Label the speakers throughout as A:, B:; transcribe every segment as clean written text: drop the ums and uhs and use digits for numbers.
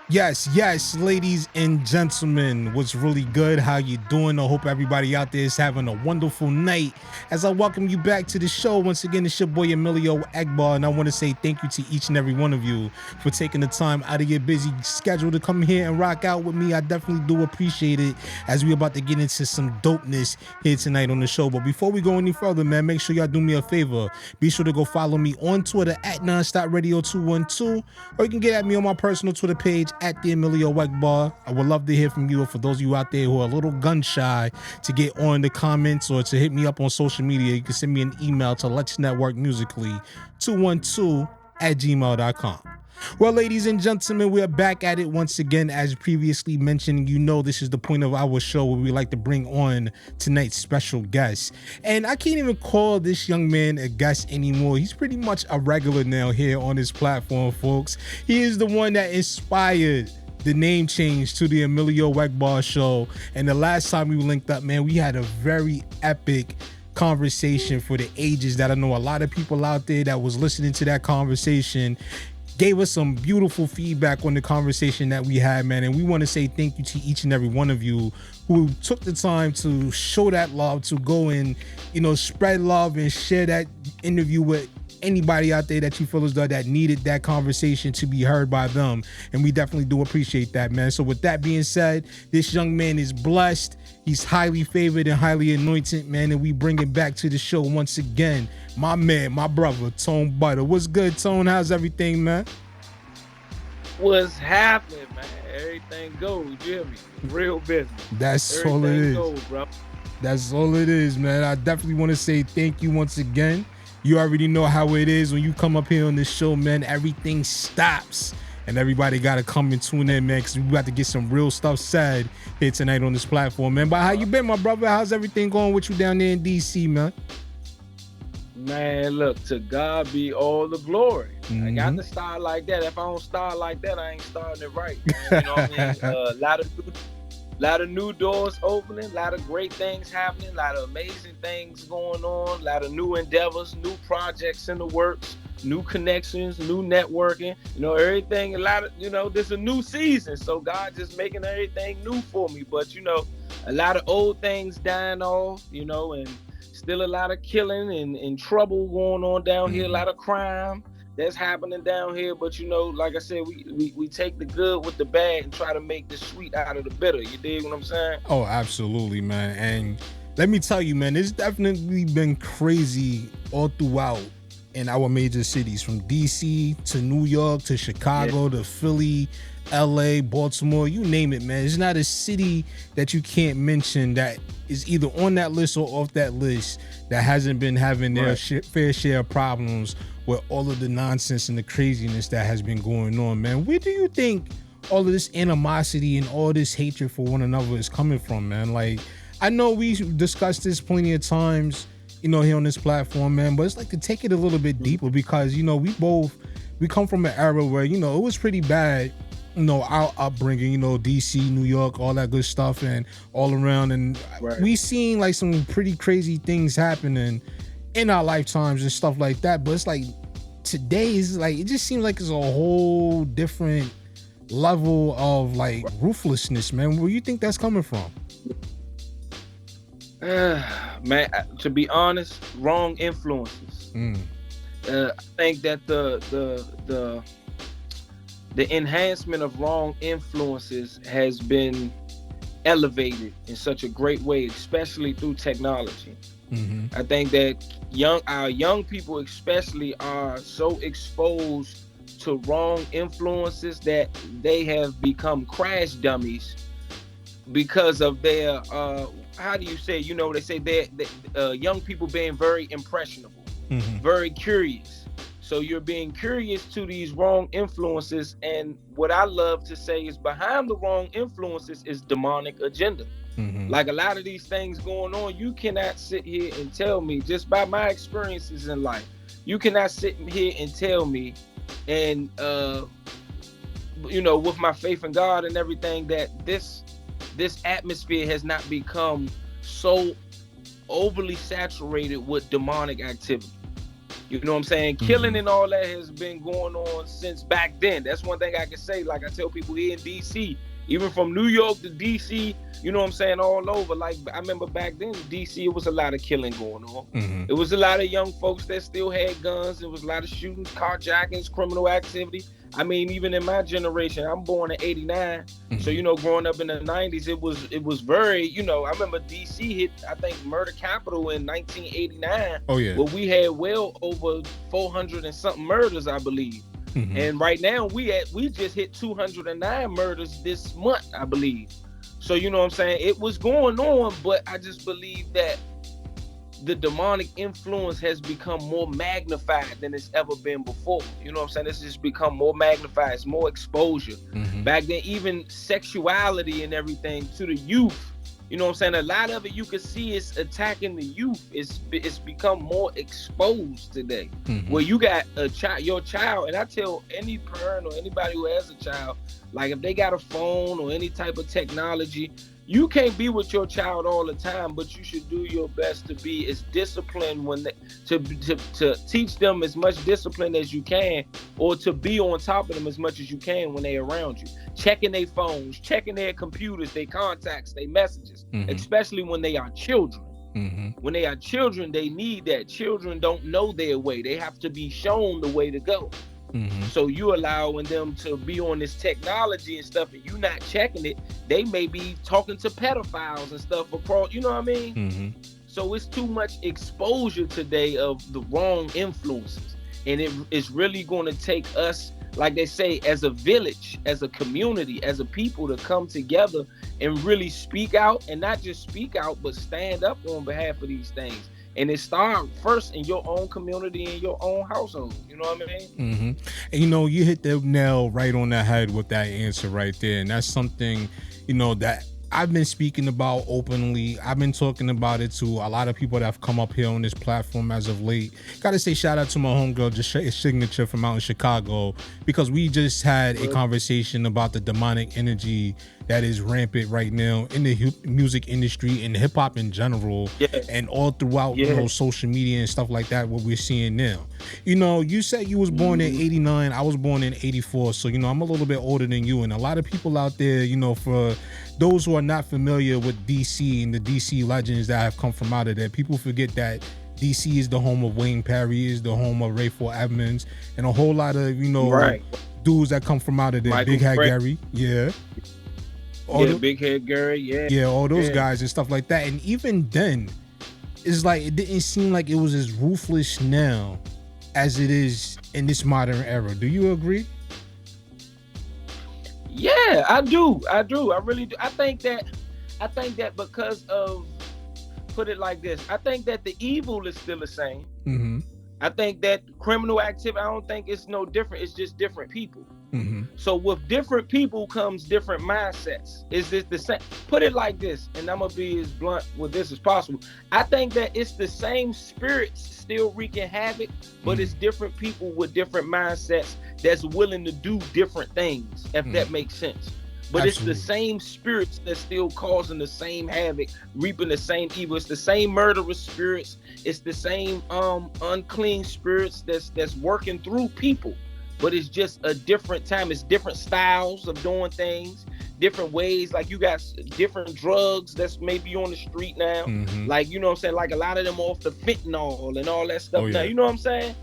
A: Yes, ladies and gentlemen, what's really good? How you doing? I hope everybody out there is having a wonderful night. As I welcome you back to the show, once again, it's your boy Emilio Egbar, and I want to say thank you to each and every one of you for taking the time out of your busy schedule to come here and rock out with me. I definitely do appreciate it as we're about to get into some dopeness here tonight on the show. But before we go any further, man, make sure y'all do me a favor. Be sure to go follow me on Twitter at nonstopradio212, or you can get at me on my personal Twitter page at the Emilio Egbar. I would love to hear from you. For those of you out there who are a little gun shy to get on the comments or to hit me up on social media, you can send me an email to Let's Network Musically 212 at gmail.com. Well, ladies and gentlemen, we're back at it once again. As previously mentioned, you know this is the point of our show where we like to bring on tonight's special guest. And I can't even call this young man a guest anymore. He's pretty much a regular now here on this platform, folks. He is the one that inspired the name change to the Emilio Egbar Show. And the last time we linked up, man, we had a very epic conversation for the ages that I know a lot of people out there that was listening to that conversation gave us some beautiful feedback on the conversation that we had, man. And we want to say thank you to each and every one of you who took the time to show that love, to go and, spread love and share that interview with anybody out there that you feel as though that needed that conversation to be heard by them. And we definitely do appreciate that, man. So with that being said, this young man is blessed. He's highly favored and highly anointed, man. And we bring it back to the show once again. My man, my brother, Tone Butter. What's good, Tone? How's everything, man?
B: What's happening, man? Everything goes, you hear me? Real business.
A: That's
B: Everything
A: all it is.
B: Goes, bro.
A: That's all it is, man. I definitely want to say thank you once again. You already know how it is when you come up here on this show, man. Everything stops. And everybody got to come and tune in, man, because we got to get some real stuff said here tonight on this platform, man. But how you been, my brother? How's everything going with you down there in D.C., man?
B: Man, look, to God be all the glory. I got to start like that. If I don't start like that, I ain't starting it right, man. You know what I mean? A lot of new doors opening, a lot of great things happening, a lot of amazing things going on, a lot of new endeavors, new projects in the works, new connections, new networking, everything, there's a new season. So God just making everything new for me. But, a lot of old things dying off, and still a lot of killing and trouble going on down here, a lot of crime that's happening down here. But, like I said, we take the good with the bad and try to make the sweet out of the bitter. You dig what I'm saying?
A: Oh, absolutely, man. And let me tell you, man, it's definitely been crazy all throughout in our major cities, from DC to New York to Chicago to Philly, LA, Baltimore, you name it, man. It's not a city that you can't mention that is either on that list or off that list that hasn't been having their fair share of problems with all of the nonsense and the craziness that has been going on, man. Where do you think all of this animosity and all this hatred for one another is coming from, man? Like, I know we discussed this plenty of times, here on this platform, man, but it's like to take it a little bit deeper because, we come from an era where, it was pretty bad, our upbringing, DC, New York, all that good stuff and all around. And we seen like some pretty crazy things happening in our lifetimes and stuff like that. But it's like today is like, it just seems like it's a whole different level of like ruthlessness, man. Where you think that's coming from?
B: Man, to be honest, wrong influences. I think that the enhancement of wrong influences has been elevated in such a great way, especially through technology. I think that our young people especially are so exposed to wrong influences that they have become crash dummies because of their how do you say, they say that young people being very impressionable, very curious. So you're being curious to these wrong influences. And what I love to say is behind the wrong influences is demonic agenda. Like a lot of these things going on, you cannot sit here and tell me, just by my experiences in life, you cannot sit here and tell me, and with my faith in God and everything, that this atmosphere has not become so overly saturated with demonic activity. You know what I'm saying? Killing and all that has been going on since back then. That's one thing I can say. Like I tell people here in DC, even from New York to DC, you know what I'm saying, all over. Like I remember back then in DC, it was a lot of killing going on. It was a lot of young folks that still had guns. It was a lot of shootings, carjackings, criminal activity. I mean, even in my generation, I'm born in '89, so you know, growing up in the '90s, it was very, you know, I remember DC hit, I think, murder capital in 1989.
A: Oh yeah,
B: where we had well over 400 and something murders, I believe. And right now we just hit 209 murders this month, I believe. So you know what I'm saying? It was going on, but I just believe that the demonic influence has become more magnified than it's ever been before. You know what I'm saying? It's just become more magnified. It's more exposure. Back then, even sexuality and everything to the youth, you know what I'm saying? A lot of it you can see is attacking the youth. It's become more exposed today. Where you got your child, and I tell any parent or anybody who has a child, like if they got a phone or any type of technology, you can't be with your child all the time, but you should do your best to be as disciplined to teach them as much discipline as you can, or to be on top of them as much as you can when they're around you. Checking their phones, checking their computers, their contacts, their messages, especially when they are children. When they are children, they need that. Children don't know their way. They have to be shown the way to go. So you allowing them to be on this technology and stuff, and you not checking it, they may be talking to pedophiles and stuff across, you know what I mean? So it's too much exposure today of the wrong influences. And it's really going to take us, like they say, as a village, as a community, as a people, to come together and really speak out, and not just speak out, but stand up on behalf of these things. And it starts first in your own community, in your own household. You know what I mean?
A: And you know, you hit the nail right on the head with that answer right there. And that's something, you know, that I've been speaking about openly. I've been talking about it to a lot of people that have come up here on this platform as of late. Gotta say shout out to my homegirl, just Signature from out in Chicago, because we just had a conversation about the demonic energy that is rampant right now in the music industry and hip hop in general, and all throughout, you know, social media and stuff like that, what we're seeing now. You know, you said you was born in '89, I was born in '84, so you know, I'm a little bit older than you, and a lot of people out there, you know, for those who are not familiar with DC and the DC legends that have come from out of there, people forget that DC is the home of Wayne Perry, is the home of Rayful Edmonds, and a whole lot of, you know, dudes that come from out of there. Michael Big Hat Gary,
B: Big Head Gary,
A: all those guys and stuff like that. And even then, it's like it didn't seem like it was as ruthless now as it is in this modern era. Do you agree?
B: Yeah, I do. I really do. I think that because of, put it like this, I think that the evil is still the same. I think that criminal activity, I don't think it's no different. It's just different people. So with different people comes different mindsets. Is it the same? Put it like this, and I'm gonna be as blunt with this as possible. I think that it's the same spirits still wreaking havoc, but it's different people with different mindsets that's willing to do different things, if that makes sense. But Absolutely. It's the same spirits that's still causing the same havoc, reaping the same evil. It's the same murderous spirits. It's the same unclean spirits that's working through people. But it's just a different time. It's different styles of doing things, different ways. Like you got different drugs that's maybe on the street now. Like, you know what I'm saying? Like a lot of them off the fentanyl and all that stuff now. You know what I'm saying?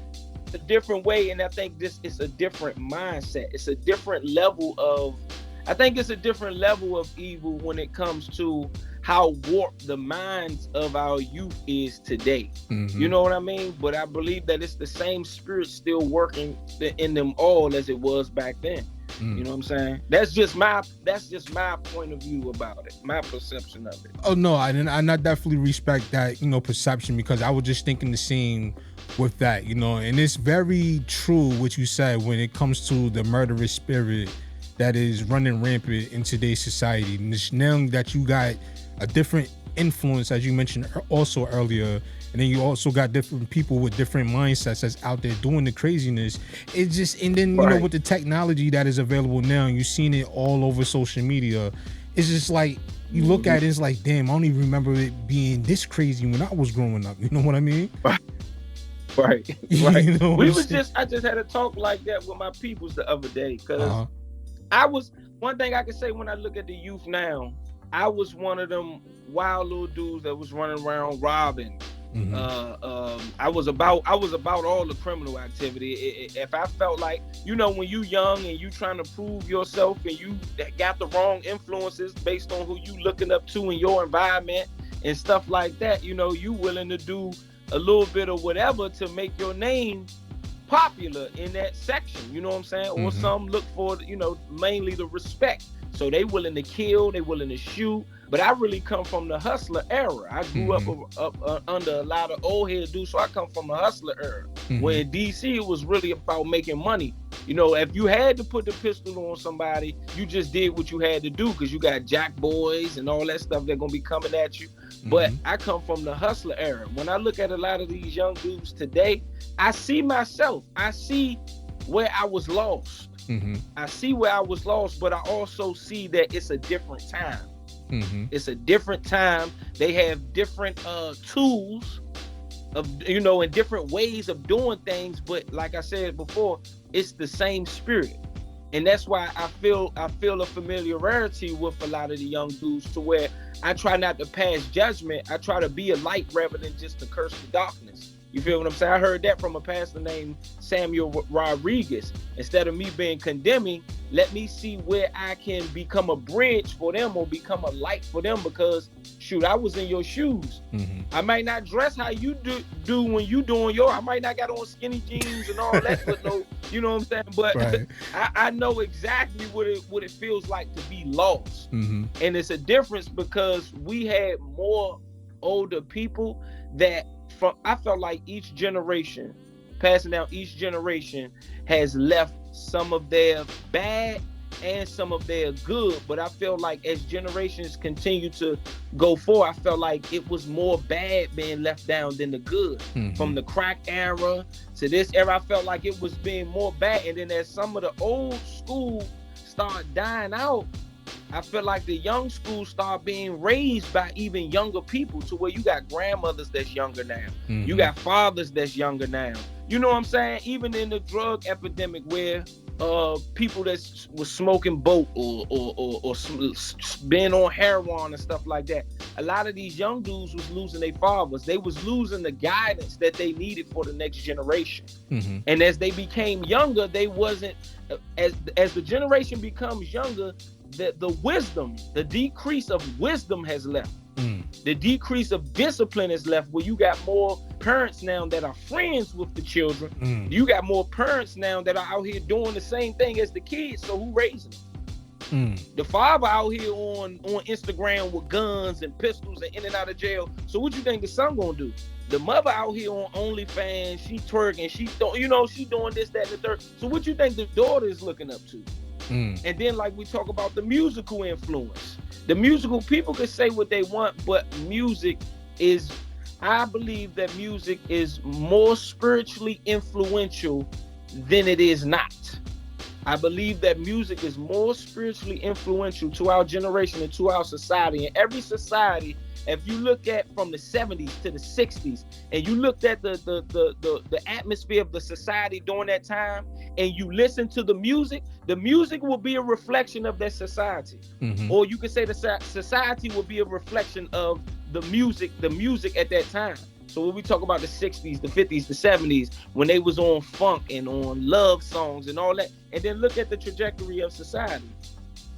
B: It's a different way. And I think this is a different mindset. It's a different level of, I think it's a different level of evil when it comes to how warped the minds of our youth is today. You know what I mean? But I believe that it's the same spirit still working in them all as it was back then. You know what I'm saying? That's just my point of view about it, my perception of it.
A: Oh no, and I definitely respect that, you know, perception, because I was just thinking the same with that, you know. And it's very true what you said when it comes to the murderous spirit that is running rampant in today's society. Now that you got a different influence, as you mentioned also earlier, and then you also got different people with different mindsets that's out there doing the craziness. It's just, and then, you know, with the technology that is available now, and you've seen it all over social media, it's just like, you look at it, it's like, damn, I don't even remember it being this crazy when I was growing up. You know what I mean?
B: Right, right.
A: You know what I'm saying?
B: I just had a talk like that with my peoples the other day, because
A: Uh-huh.
B: I was, one thing I can say when I look at the youth now, I was one of them wild little dudes that was running around robbing. I was about all the criminal activity. If I felt like, when you young and you trying to prove yourself and you got the wrong influences based on who you looking up to in your environment and stuff like that, you willing to do a little bit of whatever to make your name popular in that section, you know what I'm saying? Or some look for, mainly the respect. So they willing to kill, they willing to shoot. But I really come from the hustler era. I grew up under a lot of old head dudes, so I come from a hustler era. Where in DC, it was really about making money. If you had to put the pistol on somebody, you just did what you had to do, because you got jack boys and all that stuff. They're gonna be coming at you. But I come from the hustler era. When I look at a lot of these young dudes today, I see myself. I see where I was lost. I see where I was lost, but I also see that it's a different time. It's a different time. They have different tools of, and different ways of doing things. But like I said before, it's the same spirit. And that's why I feel a familiarity with a lot of the young dudes, to where I try not to pass judgment. I try to be a light rather than just to curse the darkness. You feel what I'm saying? I heard that from a pastor named Samuel Rodriguez. Instead of me being condemning, let me see where I can become a bridge for them or become a light for them, because shoot, I was in your shoes. I might not dress how you do when you doing I might not got on skinny jeans and all that, but no, you know what I'm saying? But right. I know exactly what it feels like to be lost. And it's a difference, because we had more older people that I felt like each generation, passing down each generation, has left some of their bad and some of their good. But I feel like as generations continue to go forward, I felt like it was more bad being left down than the good. From the crack era to this era, I felt like it was being more bad. And then as some of the old school start dying out, I feel like the young schools start being raised by even younger people, to where you got grandmothers that's younger now. You got fathers that's younger now. You know what I'm saying? Even in the drug epidemic, where people that was smoking boat or being on heroin and stuff like that, a lot of these young dudes was losing their fathers. They was losing the guidance that they needed for the next generation. And as they became younger, they wasn't, as the generation becomes younger, the wisdom, the decrease of wisdom has left. The decrease of discipline is left, where you got more parents now that are friends with the children. You got more parents now that are out here doing the same thing as the kids. So who raising them? The father out here on Instagram with guns and pistols and in and out of jail. So what you think the son gonna do? The mother out here on OnlyFans, she twerking, she doing this, that, and the third. So what you think the daughter is looking up to? And then, like we talk about the musical influence, the musical, people can say what they want, but I believe that music is more spiritually influential than it is not. I believe that music is more spiritually influential to our generation and to our society. And every society, if you look at from the 70s to the 60s, and you looked at the atmosphere of the society during that time, and you listen to the music will be a reflection of that society. Or you could say the society will be a reflection of the music at that time. So when we talk about the 60s, the 50s, the 70s, when they was on funk and on love songs and all that, and then look at the trajectory of society.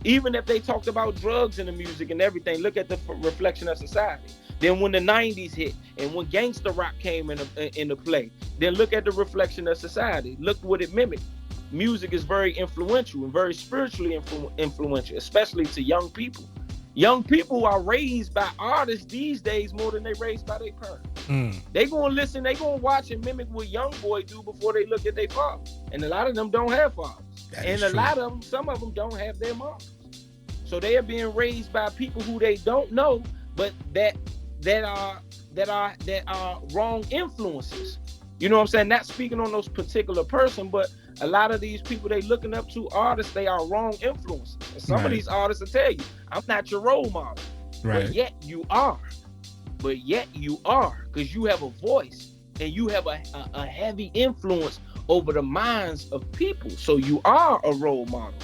B: Even if they talked about drugs in the music and everything, look at the reflection of society. Then when the 90s hit and when gangster rock came into play, then look at the reflection of society. Look what it mimicked. Music is very influential and very spiritually influential, especially to young people. Young people are raised by artists these days more than they raised by their parents. They gonna listen, they gonna watch and mimic what young boy do before they look at their father. And a lot of them don't have fathers. And a lot of them, some of them don't have their moms. So they are being raised by people who they don't know, but that are wrong influences. You know what I'm saying? Not speaking on those particular person, but a lot of these people they looking up to, artists, they are wrong influences. And some of these artists will tell you, I'm not your role model. But yet you are. Because you have a voice. and you have a heavy influence over the minds of people. So you are a role model.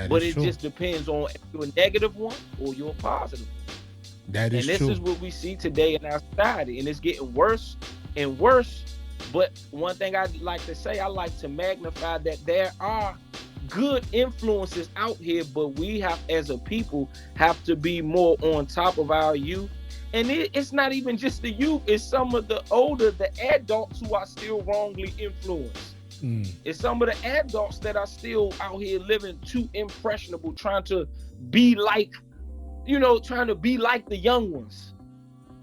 B: But it just depends on if you're a negative one or you're a positive one.
A: That is true.
B: And this is what we see today in our society, and it's getting worse and worse. But one thing I'd like to say, I like to magnify that there are good influences out here, but we have, as a people, have to be more on top of our youth. And it's not even just the youth, it's some of the older, the adults who are still wrongly influenced. It's some of the adults that are still out here living too impressionable, trying to be like, trying to be like the young ones,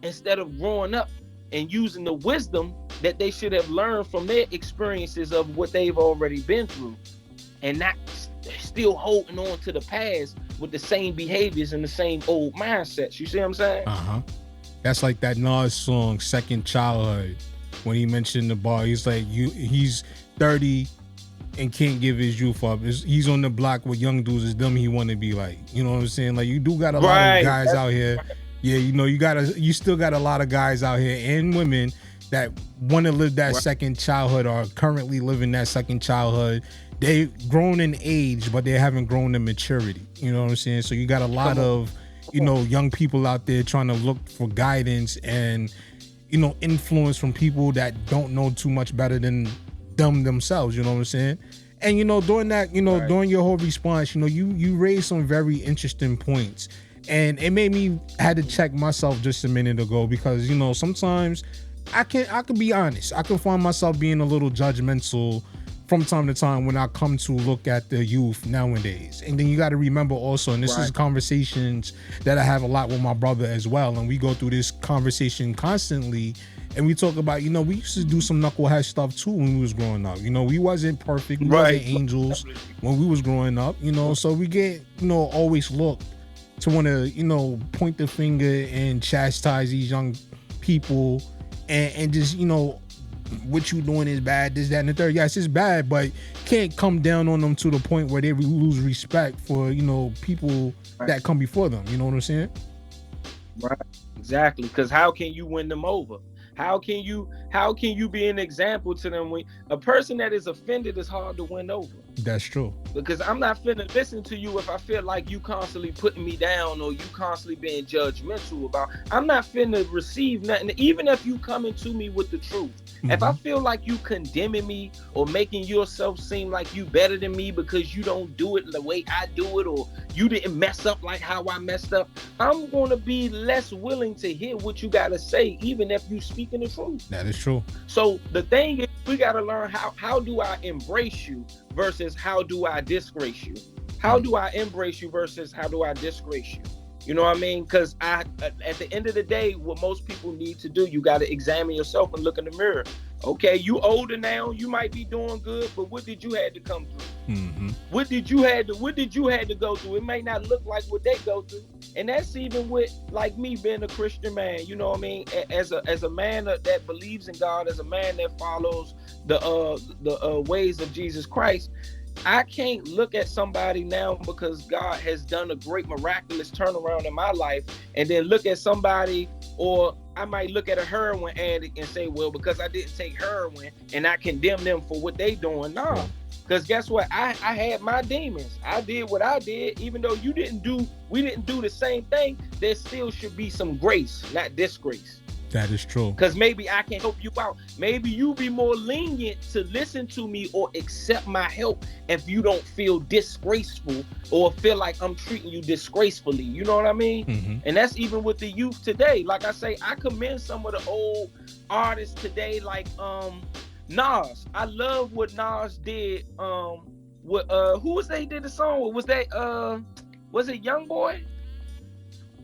B: instead of growing up and using the wisdom that they should have learned from their experiences of what they've already been through, and not still holding on to the past with the same behaviors and the same old mindsets. You see what I'm saying?
A: That's like that Nas song, Second Childhood, when he mentioned the bar. He's like, he's 30 and can't give his youth up. He's on the block with young dudes. It's them he want to be like. You know what I'm saying? Like, you do got a lot of guys out here. Yeah, you still got a lot of guys out here and women that want to live that second childhood, or currently living that second childhood. They've grown in age, but they haven't grown in maturity. You know what I'm saying? So you got a lot of, young people out there trying to look for guidance and, influence from people that don't know too much better than them themselves. You know what I'm saying? And, during that, during your whole response, you raised some very interesting points. And it made me had to check myself just a minute ago, because, sometimes I can be honest. I can find myself being a little judgmental from time to time when I come to look at the youth nowadays. And then you got to remember also, and this is conversations that I have a lot with my brother as well, and we go through this conversation constantly, and we talk about, we used to do some knucklehead stuff too when we was growing up. We wasn't perfect, we wasn't angels when we was growing up, so we get, always looked to want to, point the finger and chastise these young people and just, what you doing is bad, this, that, and the third. Yes, it's bad, but can't come down on them to the point where they lose respect for, people that come before them. You know what I'm saying?
B: Right. Exactly. Because how can you win them over? How can you be an example to them when a person that is offended is hard to win over?
A: That's true.
B: Because I'm not finna listen to you if I feel like you constantly putting me down or you constantly being judgmental about. I'm not finna receive nothing, even if you coming to me with the truth. If I feel like you condemning me or making yourself seem like you better than me because you don't do it the way I do it, or you didn't mess up like how I messed up, I'm gonna be less willing to hear what you gotta say, even if you speaking the truth.
A: That is true.
B: So the thing is, we gotta learn how do I embrace you versus how do I disgrace you? How do I embrace you versus how do I disgrace you? You know what I mean? Because at the end of the day, what most people need to do, you got to examine yourself and look in the mirror. Okay, you older now, you might be doing good, but what did you had to come through? What did you had to go through? It may not look like what they go through, and that's even with like me being a Christian man. You know what I mean? As a man that believes in God, as a man that follows the ways of Jesus Christ. I can't look at somebody now because God has done a great miraculous turnaround in my life, and then look at somebody, or I might look at a heroin addict and say, well, because I didn't take heroin, and I condemn them for what they doing. No, because guess what? I had my demons. I did what I did, even though we didn't do the same thing. There still should be some grace, not disgrace.
A: That is true.
B: Because maybe I can help you out. Maybe you be more lenient to listen to me or accept my help if you don't feel disgraceful or feel like I'm treating you disgracefully. You know what I mean? And that's even with the youth today. Like I say, I commend some of the old artists today, like Nas. I love what Nas did. With who was they did the song with? Was it Young Boy?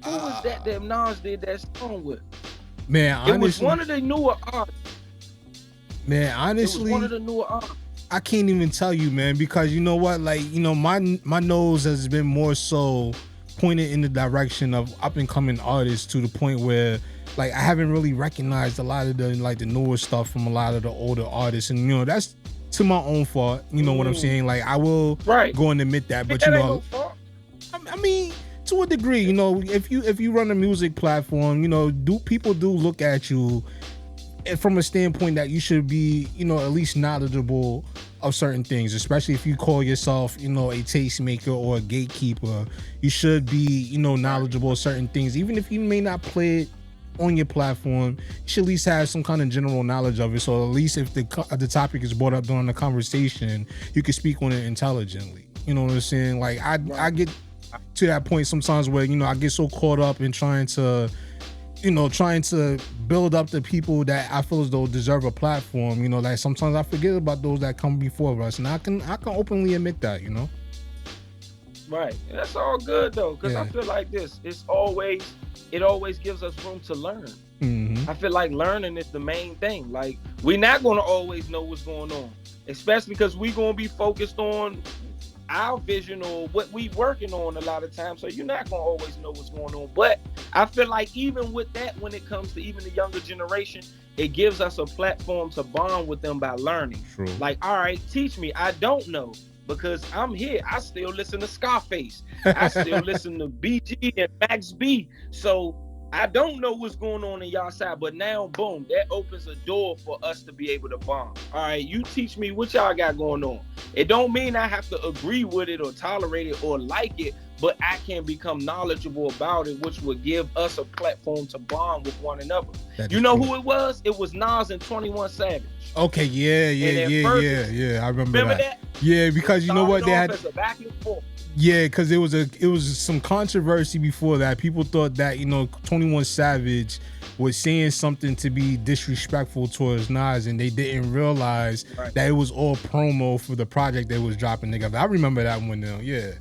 B: Who was that Nas did that song with?
A: Man, honestly,
B: it was one of the newer artists.
A: Man, honestly,
B: it was one of the newer artists.
A: I can't even tell you, man, because you know what? Like, my nose has been more so pointed in the direction of up and coming artists to the point where, like, I haven't really recognized a lot of the newer stuff from a lot of the older artists, and that's to my own fault. You know what I'm saying? Like, I will go and admit that, but I mean, to a degree, if you run a music platform, people do look at you from a standpoint that you should be, at least knowledgeable of certain things, especially if you call yourself, a tastemaker or a gatekeeper. You should be, knowledgeable of certain things, even if you may not play it on your platform. You should at least have some kind of general knowledge of it. So at least if the topic is brought up during the conversation, you can speak on it intelligently. You know what I'm saying? Like I get to that point sometimes where, I get so caught up in trying to build up the people that I feel as though deserve a platform, like sometimes I forget about those that come before us. And I can openly admit that,
B: Right. That's all good though. Cause I feel like this, it always gives us room to learn.
A: Mm-hmm.
B: I feel like learning is the main thing. Like we're not going to always know what's going on, especially because we're going to be focused on our vision or what we working on a lot of times. So you're not going to always know what's going on. But I feel like even with that, when it comes to even the younger generation, it gives us a platform to bond with them by learning.
A: True.
B: Like, all right, teach me. I don't know. Because I'm here. I still listen to Scarface. I still listen to BG and Max B. So I don't know what's going on in y'all side, but now, boom, that opens a door for us to be able to bond. All right, you teach me what y'all got going on. It don't mean I have to agree with it or tolerate it or like it, but I can become knowledgeable about it, which would give us a platform to bond with one another. You know who it was? It was Nas and 21 Savage.
A: Okay, yeah. I remember that. Yeah, because you know what, they had
B: back and forth.
A: Yeah, because it was some controversy before that. People thought that 21 Savage was saying something to be disrespectful towards Nas, and they didn't realize that it was all promo for the project they was dropping together. I remember that one now. Yeah.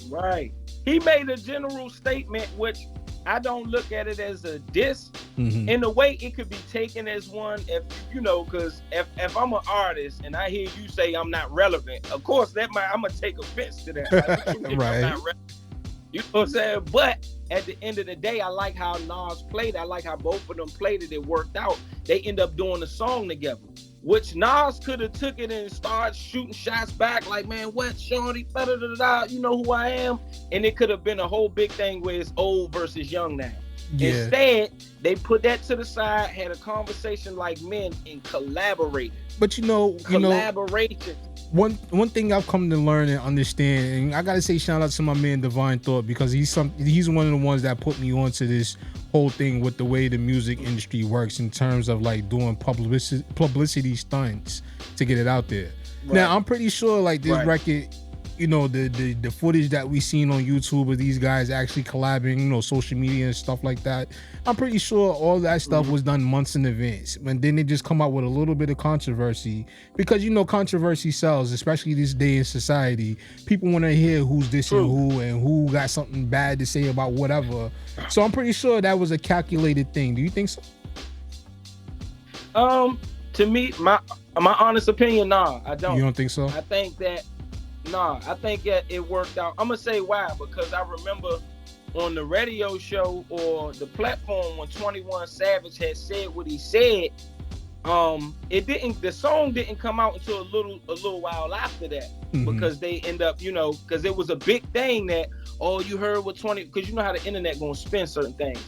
B: Right. He made a general statement, which I don't look at it as a diss.
A: Mm-hmm.
B: In a way, it could be taken as one, if because if I'm an artist and I hear you say I'm not relevant, of course I'm gonna take offense to that. Like,
A: right.
B: I'm not relevant. You know what I'm saying? But at the end of the day, I like how Nas played. I like how both of them played it. It worked out. They end up doing a song together, which Nas could have took it and started shooting shots back like, man, what, Shorty, da-da-da-da, you know who I am? And it could have been a whole big thing where it's old versus young now. Yeah. Instead, they put that to the side, had a conversation like men, and collaborated.
A: But
B: collaboration.
A: One thing I've come to learn and understand, and I gotta say shout out to my man Divine Thought, because he's one of the ones that put me onto this whole thing with the way the music industry works in terms of like doing publicity stunts to get it out there. Right. Now I'm pretty sure like this record, the footage that we seen on YouTube of these guys actually collabing, social media and stuff like that, I'm pretty sure all that stuff was done months in advance. And then they just come out with a little bit of controversy, because controversy sells, especially this day in society. People want to hear who's dissing who and who got something bad to say about whatever. So I'm pretty sure that was a calculated thing. Do you think so?
B: To me, my honest opinion, nah, I don't.
A: You don't think so?
B: I think that it worked out. I'm gonna say why, because I remember on the radio show or the platform when 21 Savage had said what he said, the song didn't come out until a little while after that, because they end up, because it was a big thing that all you heard with 20, because you know how the internet gonna spin certain things.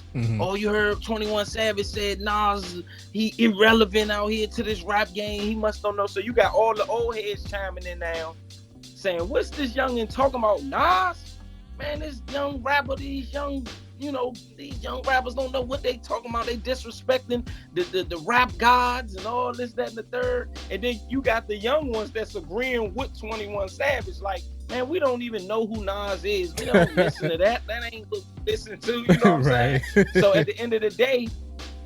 B: All you heard 21 Savage said, Nas, he irrelevant out here to this rap game, he must don't know. So you got all the old heads chiming in now, saying, what's this youngin' talking about? Nas? Man, this young rapper, these young rappers don't know what they talking about. They disrespecting the rap gods and all this, that, and the third. And then you got the young ones that's agreeing with 21 Savage. Like, man, we don't even know who Nas is. We don't listen to that. That ain't listen to, you know what I'm saying? So at the end of the day,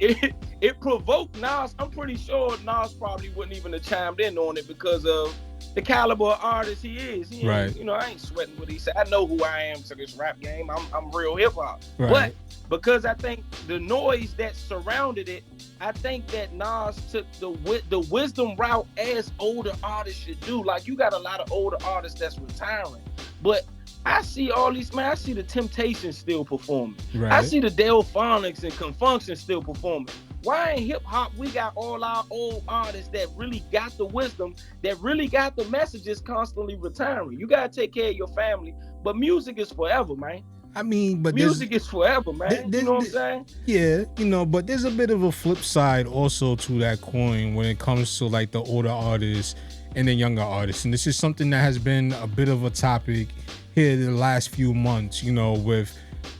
B: it provoked Nas. I'm pretty sure Nas probably wouldn't even have chimed in on it because of the caliber of artist he is. I ain't sweating what he said. I know who I am to this rap game. I'm real hip hop. But because I think the noise that surrounded it, I think that Nas took the wisdom route as older artists should do. Like, you got a lot of older artists that's retiring, but I see all these, man, I see the Temptations still performing. I see the Delphonics and Confunction still performing. Why in hip hop we got all our old artists that really got the wisdom, that really got the messages, constantly retiring? You gotta take care of your family, but music is forever, man.
A: I mean, but
B: music is forever, man. You know what I'm saying?
A: Yeah, you know, but there's a bit of a flip side also to that coin when it comes to like the older artists and the younger artists. And this is something that has been a bit of a topic here the last few months, you know, with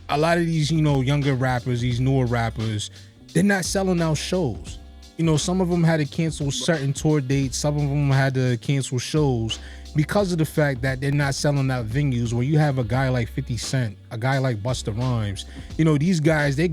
A: a lot of these, you know, younger rappers, these newer rappers, they're not selling out shows. You know, some of them had to cancel certain tour dates. Some of them had to cancel shows because of the fact that they're not selling out venues. Where you have a guy like 50 Cent, a guy like Busta Rhymes, you know, these guys, they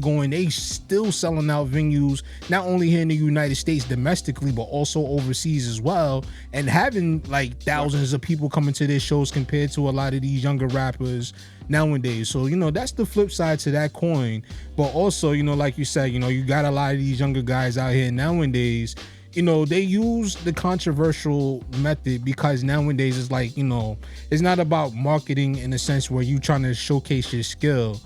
A: still selling out venues, not only here in the United States domestically, but also overseas as well, and having like thousands of people coming to their shows compared to a lot of these younger rappers nowadays. So, you know, that's the flip side to that coin. But also, you know, like you said, you know, you got a lot of these younger guys out here nowadays, you know, they use the controversial method because nowadays it's like, you know, it's not about marketing in a sense where you trying to showcase your skill.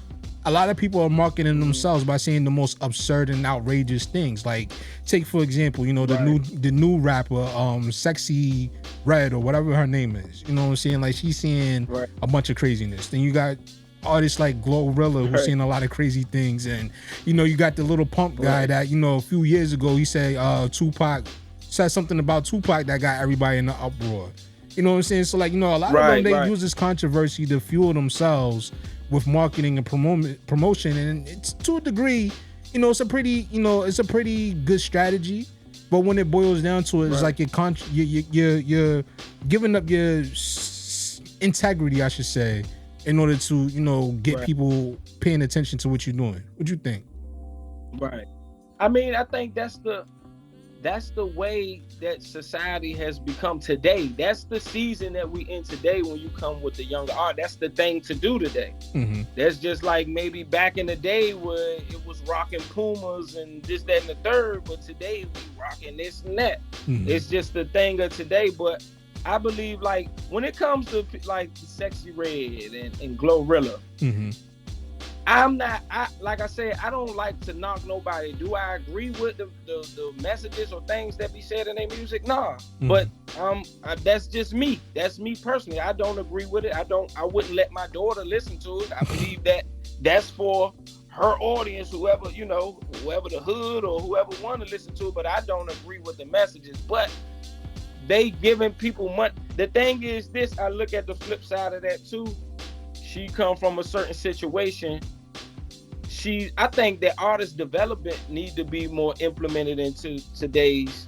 A: A lot of people are marketing themselves by saying the most absurd and outrageous things. Like, take for example, you know, the new rapper, Sexy Red or whatever her name is. You know what I'm saying? Like, she's saying a bunch of craziness. Then you got artists like Glorilla who's saying a lot of crazy things, and you know, you got the Little Pump guy that, you know, a few years ago he said Tupac said something about Tupac that got everybody in the uproar. You know what I'm saying? So like, you know, a lot of them, they use this controversy to fuel themselves with marketing and promotion, and it's to a degree, you know, it's a pretty good strategy. But when it boils down to it, it's like you're giving up your integrity, I should say, in order to, you know, get people paying attention to what you're doing. What you think?
B: Right. I mean, I think that's the way that society has become today. That's the season that we in today. When you come with the younger art, that's the thing to do today. That's just like maybe back in the day where it was rocking Pumas and this, that, and the third, but today we rocking this and that. It's just the thing of today. But I believe, like, when it comes to like Sexy Red and Glorilla, like I said, I don't like to knock nobody. Do I agree with the messages or things that be said in their music? Nah. But that's just me. That's me personally. I don't agree with it. I wouldn't let my daughter listen to it. I believe that that's for her audience, whoever the hood or whoever want to listen to it. But I don't agree with the messages. But they giving people money. The thing is this, I look at the flip side of that too. She come from a certain situation. I think that artist development need to be more implemented into today's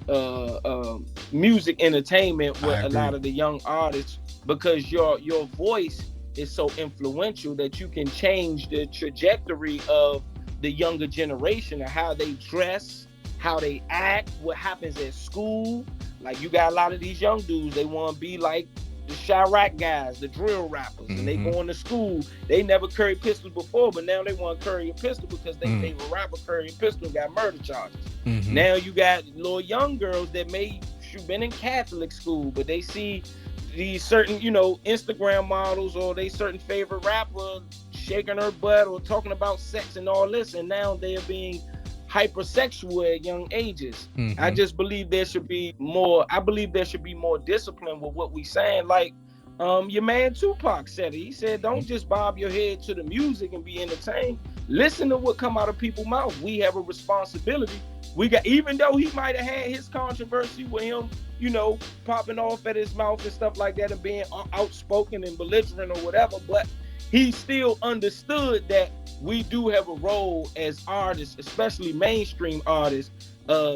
B: music entertainment with a lot of the young artists, because your voice is so influential that you can change the trajectory of the younger generation and how they dress, how they act, what happens at school. Like, you got a lot of these young dudes, they want to be like the Chirac guys, the drill rappers, and they going to school. They never carried pistols before, but now they want to carry a pistol because they favorite rapper carrying a pistol and got murder charges. Now you got little young girls that may been in Catholic school, but they see these certain, you know, Instagram models or they certain favorite rapper shaking her butt or talking about sex and all this, and now they are being hypersexual at young ages. I just believe there should be more. I believe there should be more discipline with what we saying. Like your man Tupac said it. He said, "Don't just bob your head to the music and be entertained. Listen to what come out of people's mouth. We have a responsibility. We got, even though he might have had his controversy with him, you know, popping off at his mouth and stuff like that and being outspoken and belligerent or whatever, but he still understood that we do have a role as artists, especially mainstream artists,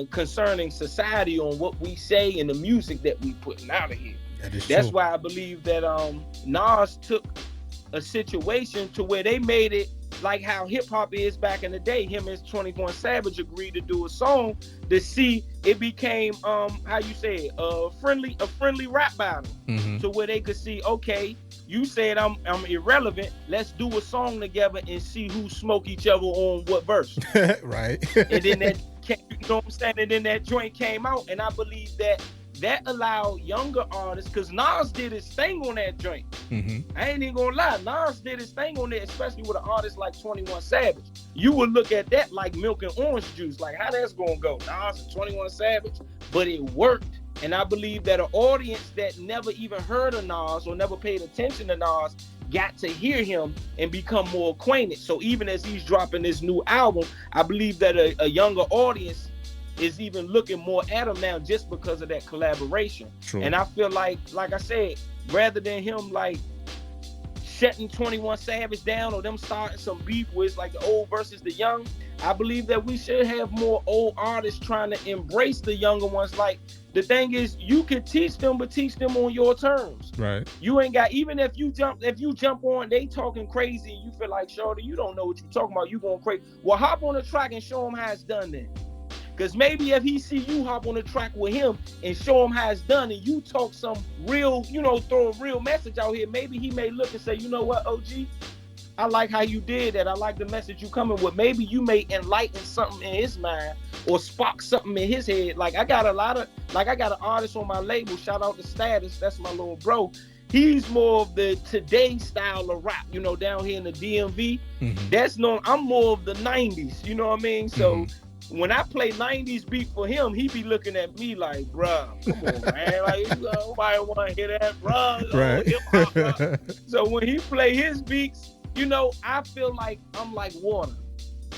B: concerning society on what we say and the music that we putting out of here." That's true. Why I believe that Nas took a situation to where they made it like how hip hop is back in the day. Him and 21 Savage agreed to do a song to see it became how you say it, a friendly rap battle, to where they could see, okay, you said I'm irrelevant. Let's do a song together and see who smoke each other on what verse.
A: Right.
B: And then that, you know what I'm saying? And then that joint came out, and I believe that allowed younger artists, because Nas did his thing on that joint. I ain't even gonna lie, Nas did his thing on it, especially with an artist like 21 Savage. You would look at that like milk and orange juice, like how that's gonna go, Nas and 21 Savage, but it worked. And I believe that an audience that never even heard of Nas or never paid attention to Nas got to hear him and become more acquainted. So even as he's dropping this new album, I believe that a younger audience is even looking more at him now just because of that collaboration.
A: True.
B: And I feel like I said, rather than him like shutting 21 Savage down or them starting some beef with like the old versus the young, I believe that we should have more old artists trying to embrace the younger ones. Like, the thing is, you can teach them, but teach them on your terms.
A: Right.
B: You ain't got, even if you jump on, they talking crazy and you feel like, shorty, you don't know what you're talking about, you going crazy. Well, hop on the track and show them how it's done then. Because maybe if he see you hop on the track with him and show him how it's done and you talk some real, throw a real message out here, maybe he may look and say, you know what, OG? I like how you did that. I like the message you coming with. Maybe you may enlighten something in his mind or spark something in his head. Like, I got an artist on my label, shout out to Status, that's my little bro. He's more of the today style of rap, down here in the DMV. Mm-hmm. I'm more of the 90s, you know what I mean? So when I play 90s beat for him, he be looking at me like, bruh, come on, man. Like, nobody want to hear that, bruh.
A: Right.
B: Hip-hop, bruh. So when he play his beats, I feel like I'm like water.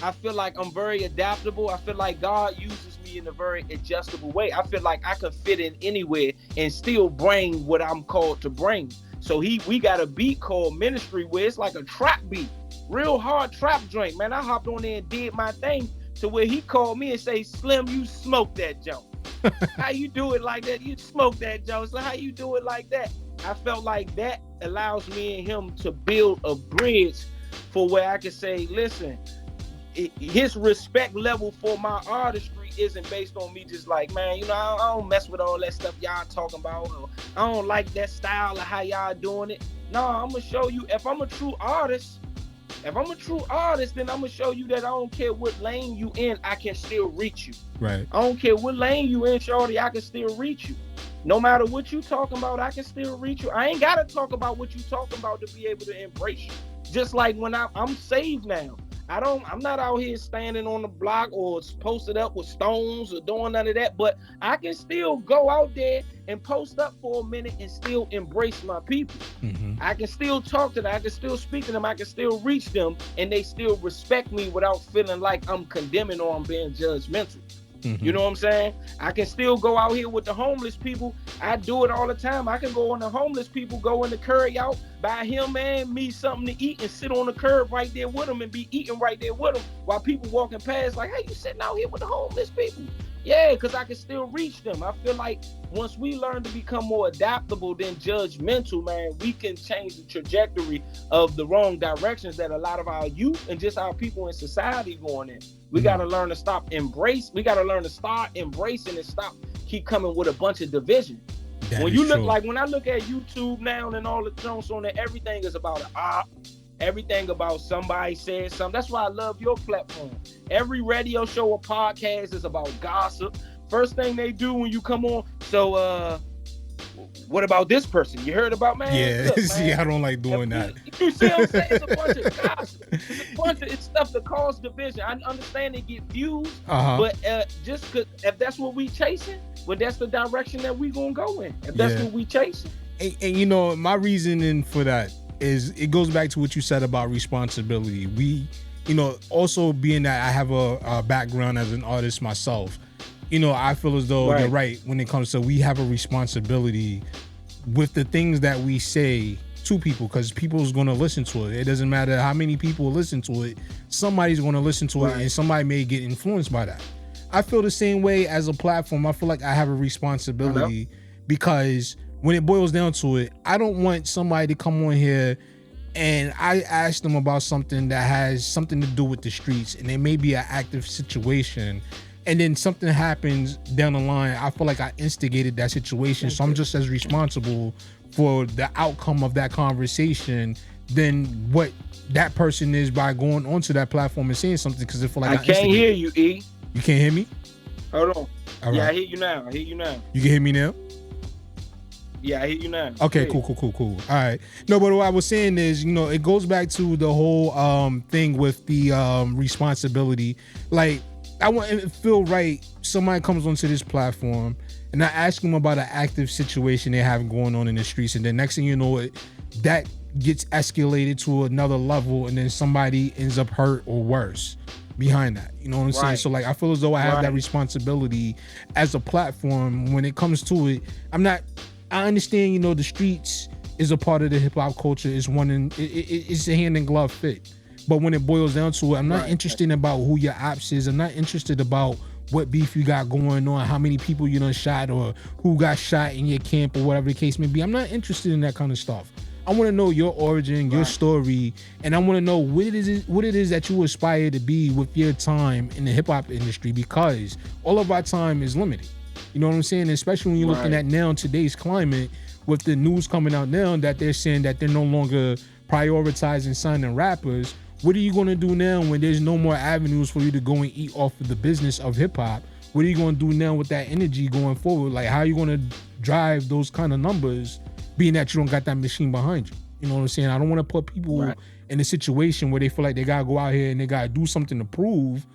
B: I feel like I'm very adaptable. I feel like God uses me in a very adjustable way. I feel like I can fit in anywhere and still bring what I'm called to bring. So we got a beat called Ministry where it's like a trap beat, real hard trap joint, man. I hopped on there and did my thing to where he called me and say, Slim, you smoke that junk. How you do it like that? You smoke that junk. So how you do it like that? I felt like that allows me and him to build a bridge for where I can say, listen, his respect level for my artistry isn't based on me just like, man, I don't mess with all that stuff y'all talking about, or I don't like that style of how y'all doing it. No, I'm gonna show you, if I'm a true artist, then I'm gonna show you that I don't care what lane you in, I can still reach you.
A: Right.
B: I don't care what lane you in, shorty, I can still reach you. No matter what you talking about, I can still reach you. I ain't gotta talk about what you talking about to be able to embrace you. Just like when I'm saved now. I'm not out here standing on the block or posted up with stones or doing none of that, but I can still go out there and post up for a minute and still embrace my people. Mm-hmm. I can still talk to them. I can still speak to them. I can still reach them, and they still respect me without feeling like I'm condemning or I'm being judgmental. Mm-hmm. You know what I'm saying? I can still go out here with the homeless people. I do it all the time. I can go on the homeless people, go in the curry out, buy him and me something to eat and sit on the curb right there with them and be eating right there with them while people walking past like, hey, you sitting out here with the homeless people? Yeah, because I can still reach them. I feel like once we learn to become more adaptable than judgmental, man, we can change the trajectory of the wrong directions that a lot of our youth and just our people in society going in. We got to learn to start embracing and stop keep coming with a bunch of division. When you look true. Like when I look at YouTube now and all the jokes on there, everything is about everything about somebody said something. That's why I love your platform. Every radio show or podcast is about gossip. First thing they do when you come on, so what about this person? You heard about, man?
A: Yeah, look, man. See, I don't like doing that.
B: You see what I'm saying? It's a bunch of gossip. It's stuff that cause division. I understand they get views, but just cause if that's what we chasing, well, that's the direction that we gonna go in. If that's what we chasing.
A: And my reasoning for that is it goes back to what you said about responsibility. We, also being that I have a background as an artist myself, I feel as though you're right when it comes to we have a responsibility with the things that we say to people, because people's going to listen to it. It doesn't matter how many people listen to it. Somebody's going to listen to it, and somebody may get influenced by that. I feel the same way as a platform. I feel like I have a responsibility because when it boils down to it, I don't want somebody to come on here and I ask them about something that has something to do with the streets, and it may be an active situation, and then something happens down the line. I feel like I instigated that situation, so I'm just as responsible for the outcome of that conversation than what that person is by going onto that platform and saying something, because I feel like
B: I can't hear you, E.
A: You can't hear me?
B: Hold on.
A: All
B: yeah,
A: right.
B: I hear you now.
A: You can hear me now?
B: Yeah, I hear you now.
A: Okay, cool. All right. No, but what I was saying is, it goes back to the whole thing with the responsibility. Like, I want to feel right. Somebody comes onto this platform and I ask them about an active situation they have going on in the streets, and the next thing you know, that gets escalated to another level, and then somebody ends up hurt or worse behind that. You know what I'm saying? So like, I feel as though I have that responsibility as a platform when it comes to it. I understand, you know, the streets is a part of the hip hop culture. It's it's a hand in glove fit. But when it boils down to it, I'm not interested about who your ops is. I'm not interested about what beef you got going on, how many people you done shot, or who got shot in your camp, or whatever the case may be. I'm not interested in that kind of stuff. I want to know your origin, your story, and I want to know what it is that you aspire to be with your time in the hip hop industry, because all of our time is limited. You know what I'm saying? Especially when you're looking at now today's climate, with the news coming out now that they're saying that they're no longer prioritizing signing rappers. What are you going to do now when there's no more avenues for you to go and eat off of the business of hip hop? What are you going to do now with that energy going forward? Like, how are you going to drive those kind of numbers, being that you don't got that machine behind you? You know what I'm saying? I don't want to put people in a situation where they feel like they got to go out here and they got to do something to prove,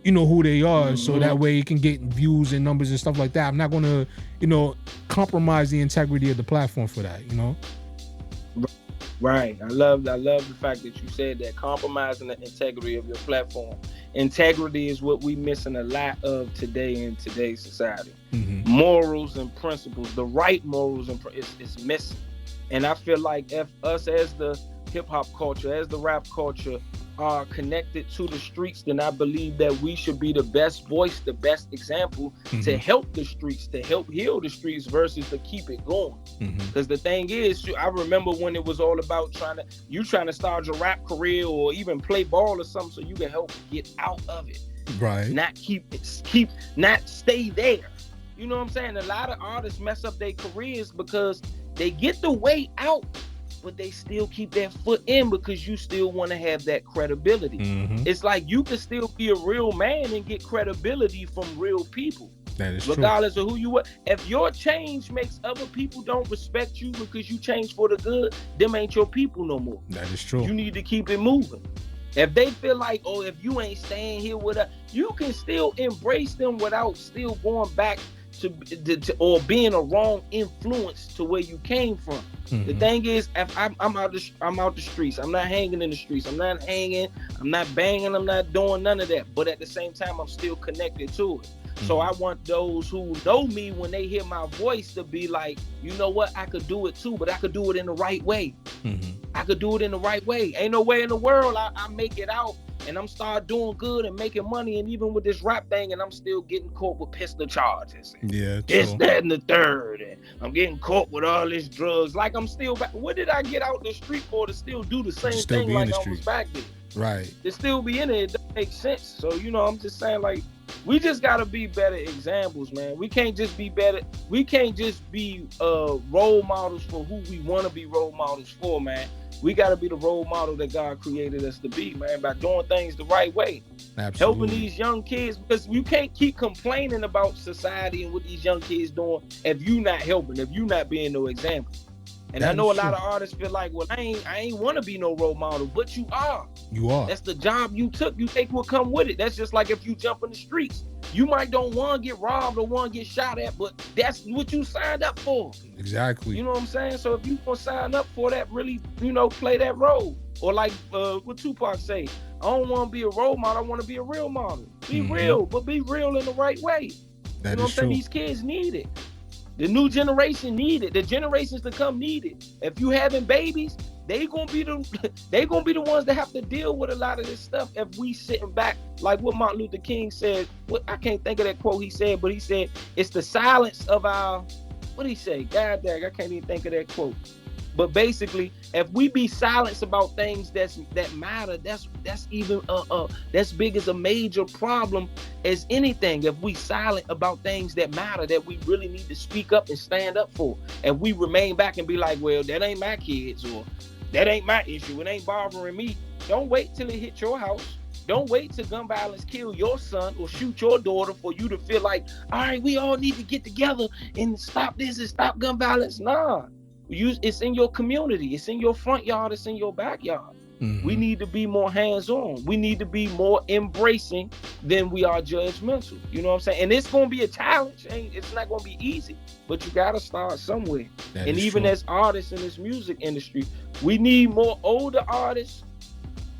A: you know, who they are, so that way it can get views and numbers and stuff like that. I'm not going to, you know, compromise the integrity of the platform for that, you know?
B: Right. I love the fact that you said that, compromising the integrity of your platform. Integrity is what we missing a lot of today in today's society. Morals and principles, the right morals and is missing. And I feel like if us as the hip hop culture, as the rap culture, are connected to the streets, then I believe that we should be the best voice, the best example to help the streets, to help heal the streets, versus to keep it going. Because the thing is, I remember when it was all about trying to start your rap career or even play ball or something, so you can help get out of it, not not stay there. You know what I'm saying? A lot of artists mess up their careers because they get the way out, but they still keep their foot in because you still want to have that credibility. It's like you can still be a real man and get credibility from real people.
A: That is
B: regardless
A: true.
B: of who you are. If your change makes other people don't respect you because you change for the good, them ain't your people no more.
A: That is true.
B: You need to keep it moving. If they feel like, oh, if you ain't staying here with us, you can still embrace them without still going back to or being a wrong influence to where you came from. The thing is, if I'm out the streets. I'm not hanging in the streets. I'm not banging. I'm not doing none of that. But at the same time, I'm still connected to it. So I want those who know me, when they hear my voice, to be like, you know what, I could do it too, but I could do it in the right way. I could do it in the right way. Ain't no way in the world I make it out and I'm start doing good and making money, and even with this rap thing, and I'm still getting caught with pistol charges.
A: Yeah,
B: this, that, and the third. And I'm getting caught with all this drugs. Like, I'm still back. What did I get out the street for to still do the same thing like I was back then?
A: Right.
B: To still be in it, it doesn't make sense. So, you know, I'm just saying, like, we just gotta be better examples, man. We can't just be better. We can't just be role models for who we want to be role models for, man. We gotta be the role model that God created us to be, man, by doing things the right way.
A: Absolutely.
B: Helping these young kids, because you can't keep complaining about society and what these young kids doing if you not helping, if you not being no example. And I know a lot of artists feel like, well, I ain't want to be no role model, but you are.
A: You are.
B: That's the job you took. You take what come with it. That's just like if you jump in the streets. You might don't want to get robbed or want to get shot at, but that's what you signed up for.
A: Exactly.
B: You know what I'm saying? So if you gonna sign up for that, really, you know, play that role. Or like what Tupac say, I don't want to be a role model. I want to be a real model. Be real, but be real in the right way.
A: That
B: you know what I'm saying? These kids need it. The new generation need it. The generations to come need it. If you having babies, they gonna be the ones that have to deal with a lot of this stuff. If we sitting back, like what Martin Luther King said, I can't think of that quote he said, but he said it's the silence of our. What did he say? God dang, I can't even think of that quote. But basically, if we be silenced about things that matter, that's even that's big as a major problem as anything. If we silent about things that matter, that we really need to speak up and stand up for, and we remain back and be like, well, that ain't my kids, or that ain't my issue, it ain't bothering me. Don't wait till it hit your house. Don't wait till gun violence kill your son or shoot your daughter for you to feel like, all right, we all need to get together and stop this and stop gun violence. Nah. It's in your community. It's in your front yard. It's in your backyard. We need to be more hands-on. We need to be more embracing than we are judgmental. You know what I'm saying? And it's going to be a challenge. It's not going to be easy, but you got to start somewhere. And even as artists in this music industry, we need more older artists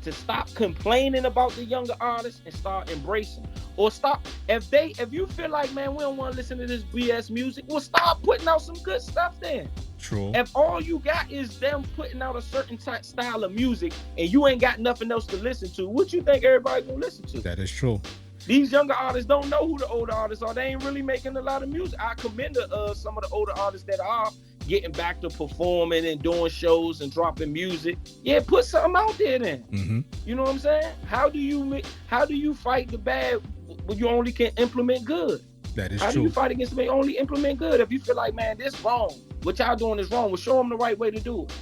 B: to stop complaining about the younger artists and start embracing. Or stop, if you feel like, man, we don't want to listen to this BS music, well, start putting out some good stuff then.
A: True.
B: If all you got is them putting out a certain style of music and you ain't got nothing else to listen to, what you think everybody gonna listen to?
A: That is true.
B: These younger artists don't know who the older artists are. They ain't really making a lot of music. I commend some of the older artists that are getting back to performing and doing shows and dropping music. Yeah, put something out there then. You know what I'm saying? How do you fight the bad when you only can implement good?
A: That is
B: true. How do you fight against the only implement good? If you feel like, man, this wrong, what y'all doing is wrong, well, show them the right way to do it.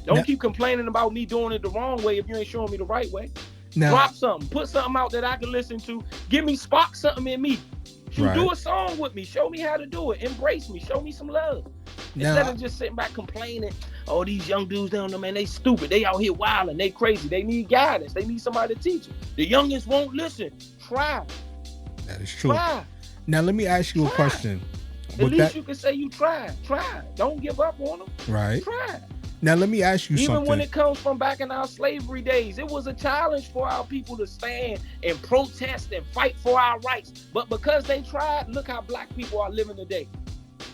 B: Don't keep complaining about me doing it the wrong way if you ain't showing me the right way. Drop something, put something out that I can listen to. spark something in me. Do a song with me. Show me how to do it. Embrace me. Show me some love. Instead of just sitting back complaining, oh, these young dudes down there, man, they stupid. They out here wilding. They crazy. They need guidance. They need somebody to teach them. The youngest won't listen. Try.
A: That is true.
B: Try.
A: Now, let me ask you a question.
B: At least you can say you tried. Try. Don't give up on them.
A: Right.
B: Try.
A: Now, let me ask you something.
B: Even when it comes from back in our slavery days, it was a challenge for our people to stand and protest and fight for our rights. But because they tried, look how black people are living today.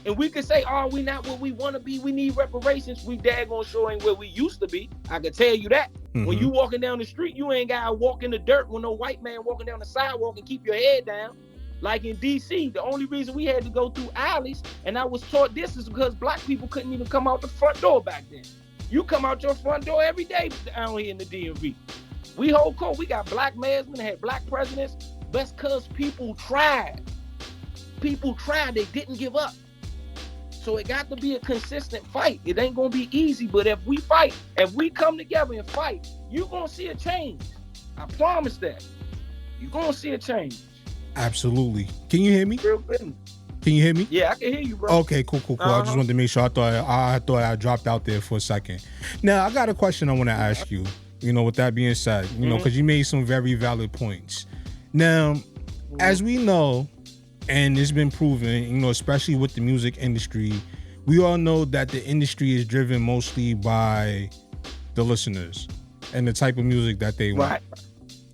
B: And we could say, oh, we not what we want to be. We need reparations. We daggone sure ain't where we used to be. I can tell you that. When you walking down the street, you ain't got to walk in the dirt with no white man walking down the sidewalk and keep your head down. Like in D.C., the only reason we had to go through alleys, and I was taught this, is because black people couldn't even come out the front door back then. You come out your front door every day down here in the DMV. We hold court. We got black mayors, we had black presidents. That's because people tried. People tried. They didn't give up. So it got to be a consistent fight. It ain't going to be easy, but if we fight, if we come together and fight, you're going to see a change. I promise that. You're going to see a change.
A: Absolutely. Can you hear me?
B: Real business.
A: Can you hear me?
B: Yeah, I can hear you, bro.
A: Okay, cool. I just wanted to make sure. I thought I dropped out there for a second. Now, I got a question I want to ask you. You know, with that being said, you know, because you made some very valid points. Now, as we know, and it's been proven, you know, especially with the music industry, we all know that the industry is driven mostly by the listeners and the type of music that they want.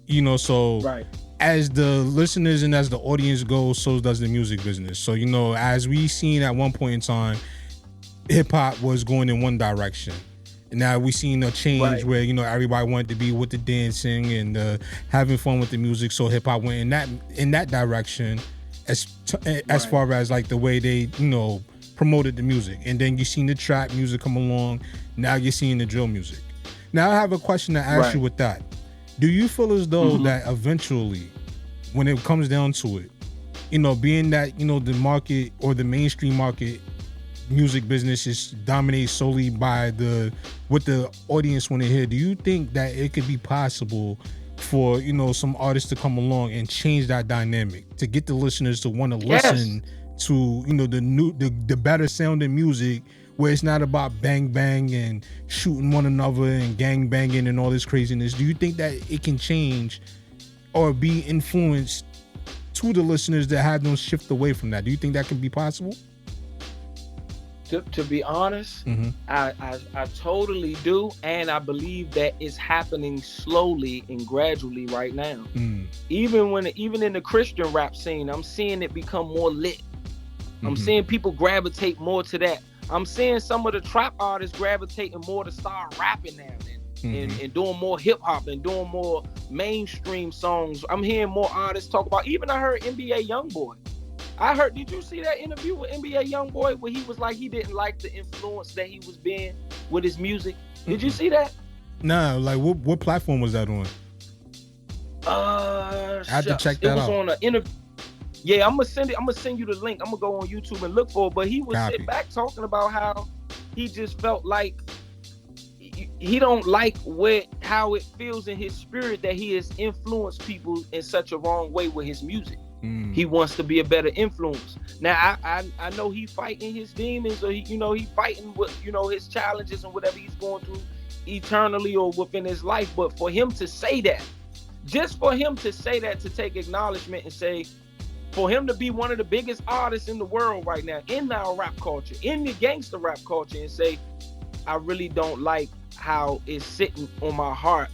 A: You know, so as the listeners and as the audience goes, so does the music business. So, you know, as we seen at one point in time, hip hop was going in one direction. And now we seen a change where, you know, everybody wanted to be with the dancing and having fun with the music. So hip hop went in that direction as far as like the way they, you know, promoted the music. And then you seen the trap music come along. Now you're seeing the drill music. Now I have a question to ask you with that. Do you feel as though that eventually, when it comes down to it, you know, being that, you know, the market or the mainstream market music business is dominated solely by what the audience want to hear, do you think that it could be possible for, you know, some artists to come along and change that dynamic to get the listeners to want to listen to, you know, the better sounding music, where it's not about bang bang and shooting one another and gang banging and all this craziness? Do you think that it can change or be influenced to the listeners that have them shift away from that? Do you think that can be possible?
B: To be honest, I totally do, and I believe that it's happening slowly and gradually right now. Even in the Christian rap scene, I'm seeing it become more lit. I'm seeing people gravitate more to that. I'm seeing some of the trap artists gravitating more to start rapping now and doing more hip hop and doing more mainstream songs. I'm hearing more artists talk about. Even I heard NBA YoungBoy. Did you see that interview with NBA YoungBoy where he was like he didn't like the influence that he was being with his music? Did you see that?
A: Nah, like what platform was that on?
B: I
A: have to check that out.
B: It was on an interview. Yeah, I'm gonna send you the link. I'm gonna go on YouTube and look for it. But he was sitting back talking about how he just felt like he don't like how it feels in his spirit that he has influenced people in such a wrong way with his music. He wants to be a better influence. Now I know he fighting his demons, or he fighting with his challenges and whatever he's going through eternally or within his life. But for him to say that, just for him to say that, to take acknowledgement and say, for him to be one of the biggest artists in the world right now, in our rap culture, in the gangster rap culture, and say, I really don't like how it's sitting on my heart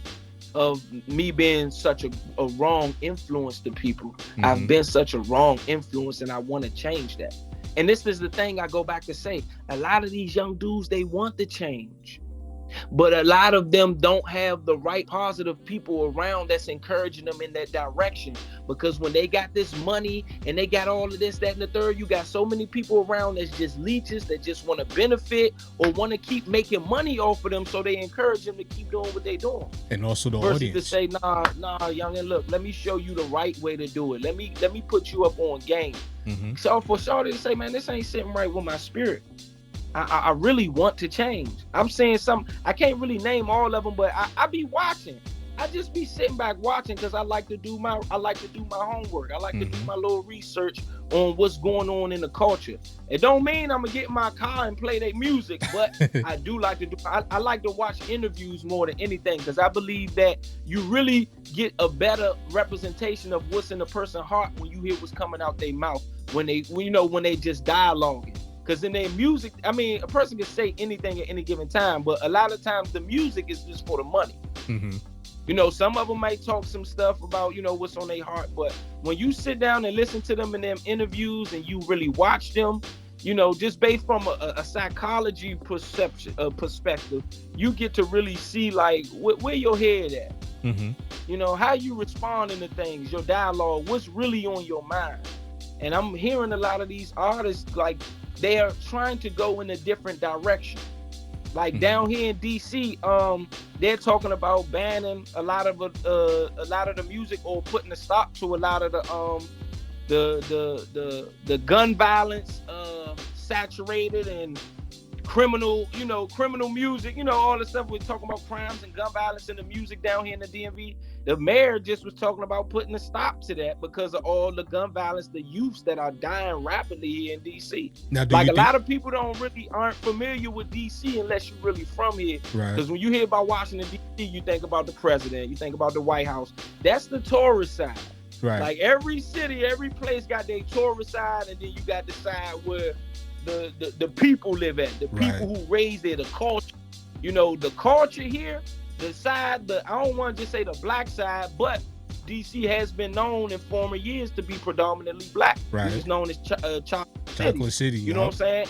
B: of me being such a wrong influence to people. I've been such a wrong influence, and I want to change that. And this is the thing I go back to say. A lot of these young dudes, they want to change, but a lot of them don't have the right positive people around that's encouraging them in that direction. Because when they got this money and they got all of this, that, and the third, you got so many people around that's just leeches that just want to benefit or want to keep making money off of them, so they encourage them to keep doing what they're doing.
A: And also the
B: versus
A: audience
B: to say, nah, youngin', look, let me show you the right way to do it. Let me put you up on game. So for Shawty to say, man, this ain't sitting right with my spirit, I really want to change. I'm saying something. I can't really name all of them, but I be watching. I just be sitting back watching because I like to do my homework. I like to do my little research on what's going on in the culture. It don't mean I'm gonna get in my car and play their music, but I do like to do. I like to watch interviews more than anything, because I believe that you really get a better representation of what's in a person's heart when you hear what's coming out their mouth when they just dialoguing. Because in their music, I mean, a person can say anything at any given time, but a lot of times the music is just for the money. Some of them might talk some stuff about, what's on their heart, but when you sit down and listen to them in them interviews and you really watch them, just based from a psychology perspective, you get to really see like where your head at. How you responding to things, your dialogue, what's really on your mind. And I'm hearing a lot of these artists, like, they are trying to go in a different direction. Like down here in D.C., they're talking about banning a lot of the music, or putting a stop to a lot of the gun violence, saturated and criminal music, all the stuff we're talking about, crimes and gun violence in the music down here in the DMV. The mayor just was talking about putting a stop to that because of all the gun violence, the youths that are dying rapidly here in DC. Now, like, a lot of people aren't familiar with DC unless you're really from here. Because when you hear about Washington DC, you think about the president, you think about the White House. That's the tourist side. Like, every city, every place got their tourist side, and then you got the side where the people live at, the people who raise there, the culture. The culture here, the side, I don't want to just say the black side, but DC has been known in former years to be predominantly black. It's known as Chocolate City. You know what I'm saying?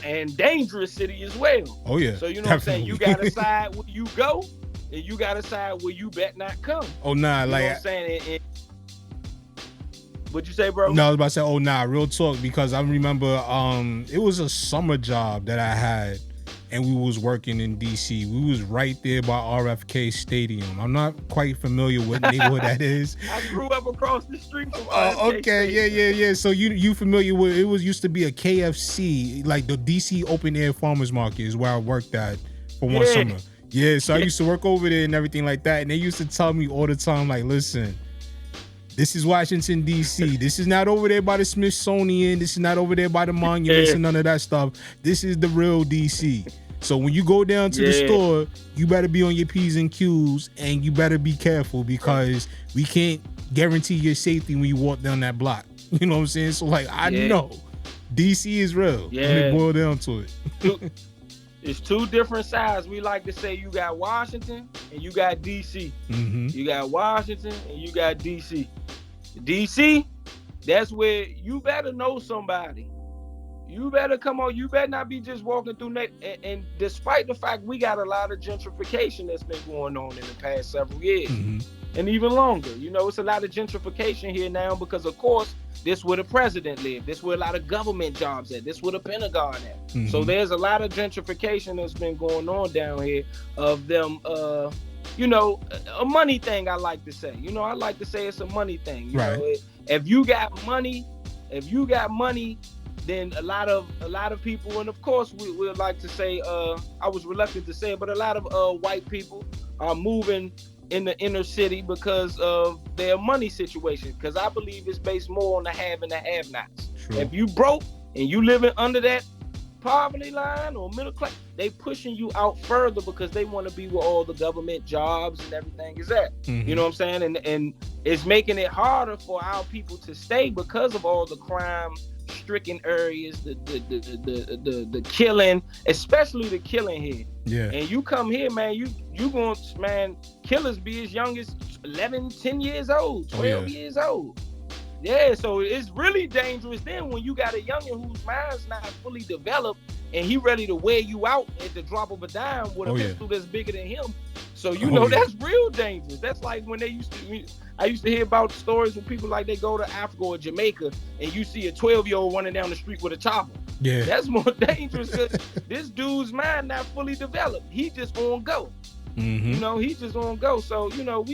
B: And dangerous city as well. Oh yeah. So what I'm saying? You got a side where you go, and you got a side where you bet not come. Oh nah, you know what I'm saying? What'd you say, bro?
A: No, I was about to say, oh nah, real talk, because I remember it was a summer job that I had, and we was working in DC. We was right there by RFK Stadium. I'm not quite familiar with what neighborhood that is.
B: I grew up across the street from RFK
A: Stadium. Yeah. So you familiar with it? Was used to be a KFC, like the DC open air farmers market is where I worked at for one summer. Yeah, so I used to work over there and everything like that. And they used to tell me all the time, like, listen, this is Washington, D.C. This is not over there by the Smithsonian. This is not over there by the monuments and none of that stuff. This is the real D.C. So when you go down to the store, you better be on your P's and Q's, and you better be careful, because we can't guarantee your safety when you walk down that block. You know what I'm saying? So, like, I know D.C. is real when it boils down to it.
B: It's two different sides. We like to say you got Washington and you got DC. You got Washington and you got DC. DC, that's where you better know somebody. You better come on. You better not be just walking through. And despite the fact we got a lot of gentrification that's been going on in the past several years, and even longer. It's a lot of gentrification here now because, of course, this where the president lived. This where a lot of government jobs at. This where the Pentagon at. So there's a lot of gentrification that's been going on down here of them, a money thing, I like to say. I like to say it's a money thing. If you got money, then a lot of people, and of course we like to say, I was reluctant to say it, but a lot of white people are moving in the inner city because of their money situation. Because I believe it's based more on the have and the have-nots. If you broke and you living under that poverty line or middle class, they pushing you out further because they want to be where all the government jobs and everything is at. You know what I'm saying? And it's making it harder for our people to stay because of all the crime stricken areas, the killing, especially the killing here. Yeah. And you come here, man, you going, man, killers be as young as 11, 10 years old, 12 years old. Yeah, so it's really dangerous then when you got a youngin' whose mind's not fully developed and he ready to wear you out at the drop of a dime with a pistol that's bigger than him. So you know that's real dangerous. That's like when I used to hear about stories when people like they go to Africa or Jamaica and you see a 12-year-old running down the street with a chopper. Yeah, that's more dangerous because this dude's mind not fully developed. He just on go. You know, he just on go. So you know,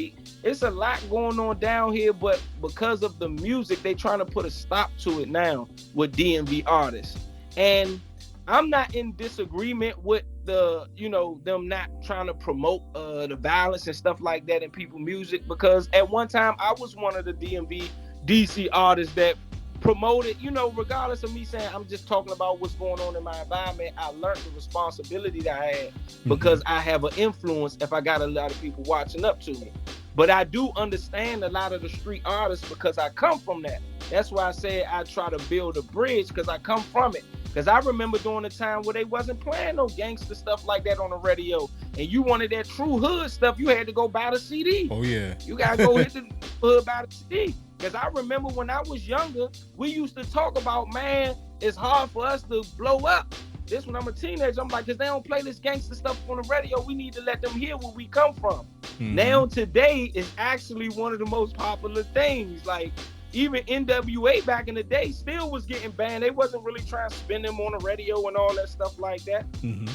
B: it's a lot going on down here, but because of the music, they trying to put a stop to it now with DMV artists. And I'm not in disagreement with the, you know, them not trying to promote the violence and stuff like that in people's music, because at one time I was one of the DMV D.C. artists that promoted, you know, regardless of me saying I'm just talking about what's going on in my environment, I learned the responsibility that I had because I have an influence if I got a lot of people watching up to me. But I do understand a lot of the street artists because I come from that. That's why I said I try to build a bridge because I come from it. Because I remember during the time where they wasn't playing no gangster stuff like that on the radio. And you wanted that true hood stuff, you had to go buy the CD. Oh, yeah. You got to go hit the hood, buy the CD. Because I remember when I was younger, we used to talk about, man, it's hard for us to blow up. This when I'm a teenager, I'm like, because they don't play this gangster stuff on the radio, we need to let them hear where we come from. Now today is actually one of the most popular things. Like, even NWA back in the day still was getting banned. They wasn't really trying to spin them on the radio and all that stuff like that.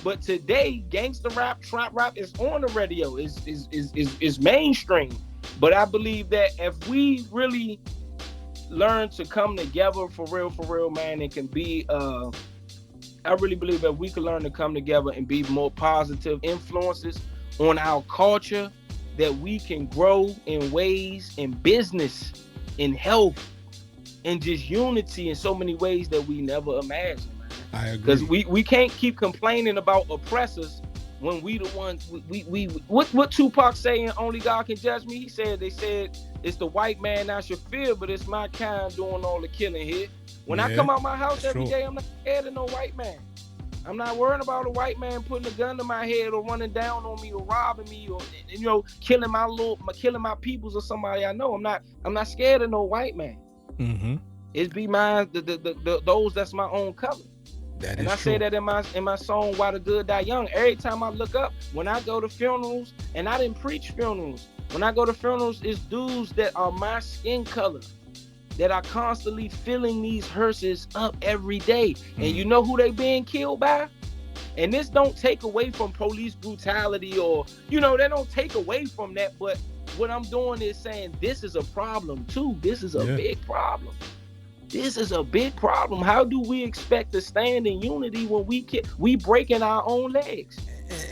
B: But today, gangster rap, trap rap is on the radio. Is mainstream. But I believe that if we really learn to come together for real, man, it can be, I really believe that we can learn to come together and be more positive influences on our culture, that we can grow in ways in business, in health, and just unity in so many ways that we never imagined. I agree. Because we can't keep complaining about oppressors when we the ones what Tupac saying, only God can judge me. They said it's the white man I should fear, but it's my kind doing all the killing here. When I come out my house every day, I'm not scared of no white man. I'm not worrying about a white man putting a gun to my head or running down on me or robbing me or, you know, killing my peoples or somebody I know. I'm not scared of no white man. It be mine, those that's my own color. And I say that in my song "Why the Good Die Young." Every time I look up, when I go to funerals, and I didn't preach funerals. When I go to funerals, it's dudes that are my skin color, that are constantly filling these hearses up every day. And you know who they being killed by? And this don't take away from police brutality or, you know, they don't take away from that. But what I'm doing is saying this is a problem too. This is a big problem. This is a big problem. How do we expect to stand in unity when we breaking our own legs?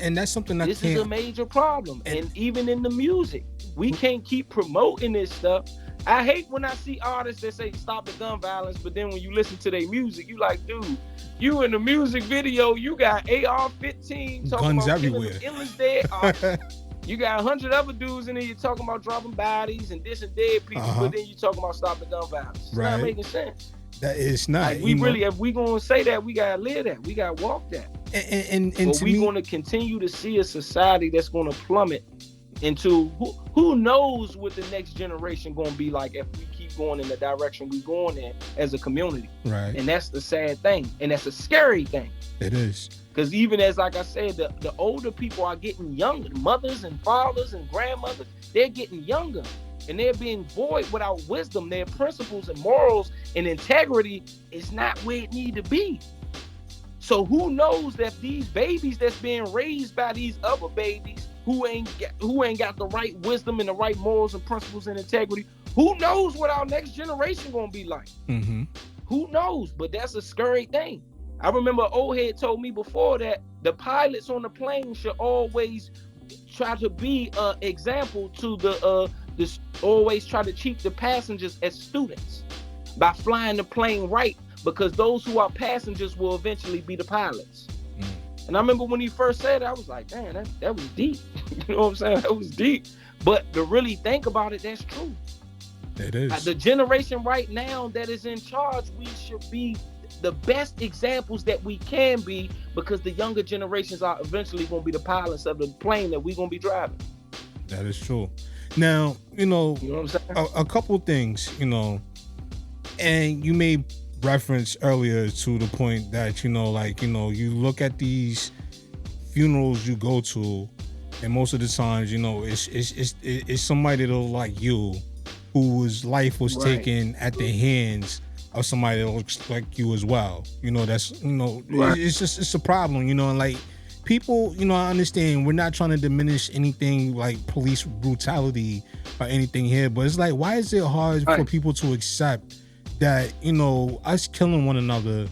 A: And that's something
B: this is a major problem. And even in the music, we can't keep promoting this stuff. I hate when I see artists that say stop the gun violence, but then when you listen to their music, you like, dude, you in the music video, you got AR-15 talking
A: guns
B: about
A: everywhere.
B: Endless dead artists. You got 100 other dudes in there, you're talking about dropping bodies and this and dead people, but then you talking about stopping gun violence. It's not making sense.
A: That is not.
B: Like, we really, if we gonna say that, we gotta live that. We gotta walk that.
A: And
B: but we gonna continue to see a society that's gonna plummet into who knows what the next generation gonna be like if we keep going in the direction we going in as a community. Right. And that's the sad thing, and that's a scary thing.
A: It is.
B: Because even as, like I said, the older people are getting younger. Mothers and fathers and grandmothers, they're getting younger. And they're being void without wisdom. Their principles and morals and integrity is not where it need to be. So who knows that these babies that's being raised by these other babies who ain't got the right wisdom and the right morals and principles and integrity, who knows what our next generation gonna be like? Who knows? But that's a scary thing. I remember old head told me before that the pilots on the plane should always try to be an example to the always try to treat the passengers as students by flying the plane right, because those who are passengers will eventually be the pilots. And I remember when he first said it, I was like, man, that was deep. You know what I'm saying? That was deep. But to really think about it, that's true.
A: It is.
B: The generation right now that is in charge, we should be the best examples that we can be, because the younger generations are eventually going to be the pilots of the plane that we're going to be driving.
A: That is true. Now, you know what I'm saying? A couple things, you know, and you made reference earlier to the point that, you know, like, you know, you look at these funerals you go to, and most of the times, you know, it's somebody that look like you, whose life was taken at the hands of somebody that looks like you as well. You know, that's, you know, it's a problem, you know, and like people, you know, I understand we're not trying to diminish anything like police brutality or anything here, but it's like, why is it hard for people to accept that, you know, us killing one another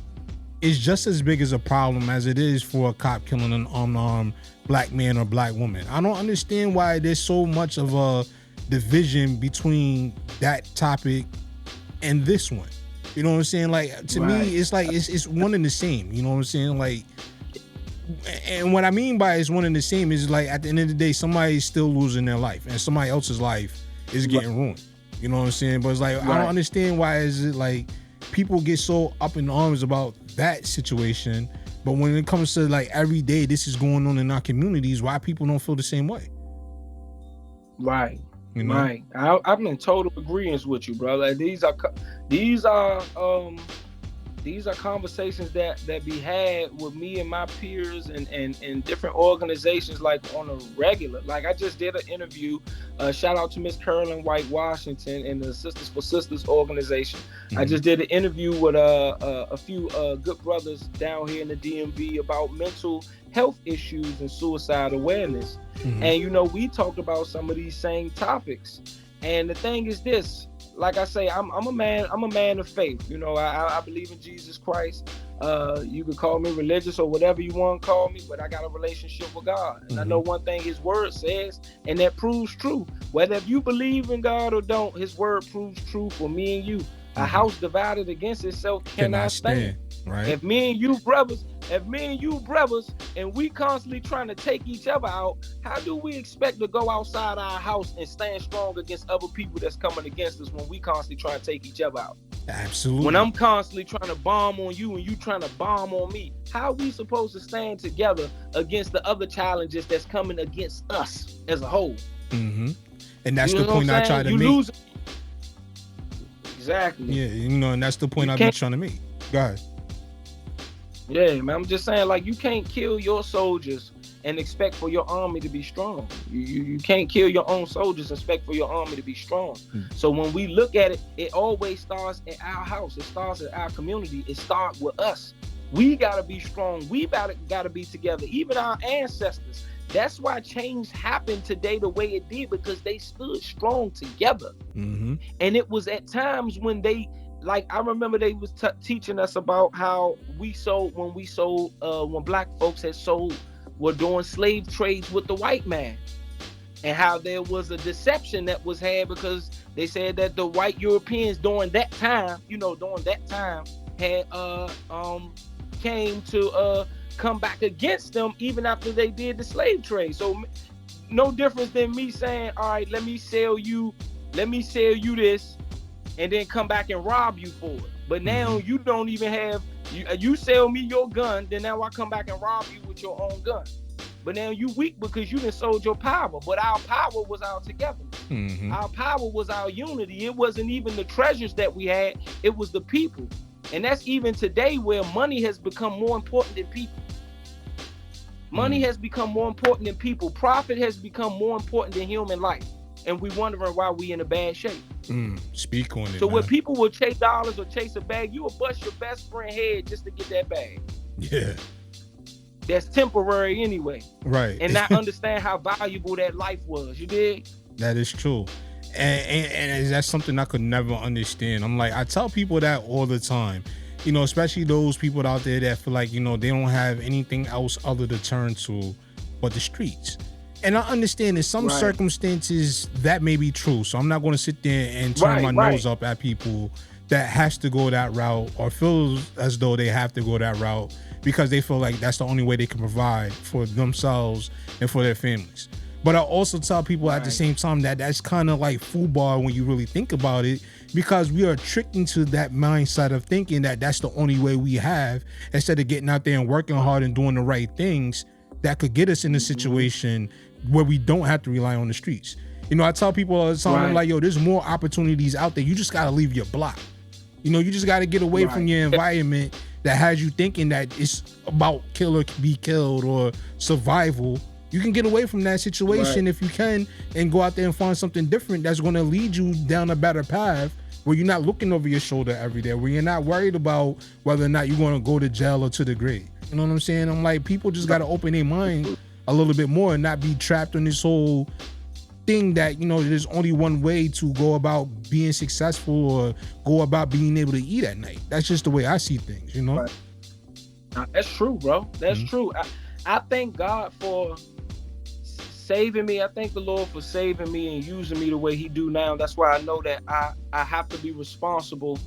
A: is just as big as a problem as it is for a cop killing an unarmed black man or black woman? I don't understand why there's so much of a division between that topic and this one. You know what I'm saying? Like, to me, it's like it's one and the same. You know what I'm saying? Like, and what I mean by it's one and the same is like, at the end of the day, somebody's still losing their life and somebody else's life is getting ruined. You know what I'm saying? But it's like, I don't understand why is it like people get so up in arms about that situation, but when it comes to like every day this is going on in our communities, why people don't feel the same way?
B: Right.
A: You know?
B: Right. I'm in total agreement with you, brother. These are conversations that be had with me and my peers and different organizations, like on a regular. Like, I just did an interview. Shout out to Miss Carolyn White Washington and the Sisters for Sisters organization. I just did an interview with a few good brothers down here in the DMV about mental health issues and suicide awareness. And, you know, we talked about some of these same topics. And the thing is this, like I say, I'm a man of faith. You know, I believe in Jesus Christ. You could call me religious or whatever you want to call me, but I got a relationship with God. And I know one thing his word says, and that proves true. Whether if you believe in God or don't, his word proves true for me and you. A house divided against itself cannot stand.
A: Right.
B: If me and you brothers, and we constantly trying to take each other out, how do we expect to go outside our house and stand strong against other people that's coming against us when we constantly try to take each other out?
A: Absolutely.
B: When I'm constantly trying to bomb on you and you trying to bomb on me, how are we supposed to stand together against the other challenges that's coming against us as a whole?
A: And that's the point I try to make.
B: Exactly.
A: Yeah, you know, and that's the point I've been trying to make. Go ahead.
B: Yeah, man, I'm just saying, like, you can't kill your soldiers and expect for your army to be strong. You can't kill your own soldiers and expect for your army to be strong. So when we look at it, it always starts in our house. It starts in our community. It starts with us. We got to be strong. We got to be together. Even our ancestors. That's why change happened today the way it did, because they stood strong together. And it was at times when they, like, I remember they was teaching us about how when black folks were doing slave trades with the white man, and how there was a deception that was had, because they said that the white Europeans during that time had came to come back against them even after they did the slave trade. So no difference than me saying, all right, let me sell you this, and then come back and rob you for it. But now you don't even have, you sell me your gun, then now I come back and rob you with your own gun. But now you weak because you done sold your power. But our power was our togetherness. Our power was our unity. It wasn't even the treasures that we had, it was the people. And that's even today, where money has become more important than people. Money has become more important than people. Profit has become more important than human life. And we wondering why we in a bad shape.
A: Speak on it.
B: So when people will chase dollars or chase a bag, you will bust your best friend head just to get that bag. Yeah. That's temporary anyway.
A: Right.
B: And not understand how valuable that life was. You dig?
A: That is true. And that's something I could never understand. I'm like, I tell people that all the time, you know, especially those people out there that feel like, you know, they don't have anything else other to turn to but the streets. And I understand in some
B: Right.
A: circumstances that may be true. So I'm not going to sit there and turn my nose up at people that has to go that route or feels as though they have to go that route because they feel like that's the only way they can provide for themselves and for their families. But I also tell people at the same time that that's kind of like football when you really think about it, because we are tricked into that mindset of thinking that that's the only way we have, instead of getting out there and working hard and doing the right things that could get us in a situation where we don't have to rely on the streets. You know, I tell people all the time, I'm like, yo, there's more opportunities out there. You just got to leave your block. You know, you just got to get away from your environment that has you thinking that it's about kill or be killed or survival. You can get away from that situation if you can and go out there and find something different that's going to lead you down a better path where you're not looking over your shoulder every day, where you're not worried about whether or not you're going to go to jail or to the grave. You know what I'm saying? I'm like, people just got to open their mind a little bit more and not be trapped on this whole thing that, you know, there's only one way to go about being successful or go about being able to eat at night. That's just the way I see things, you know?
B: That's true, bro. That's true. I thank God for saving me. I thank the Lord for saving me and using me the way he do now. That's why I know that I have to be responsible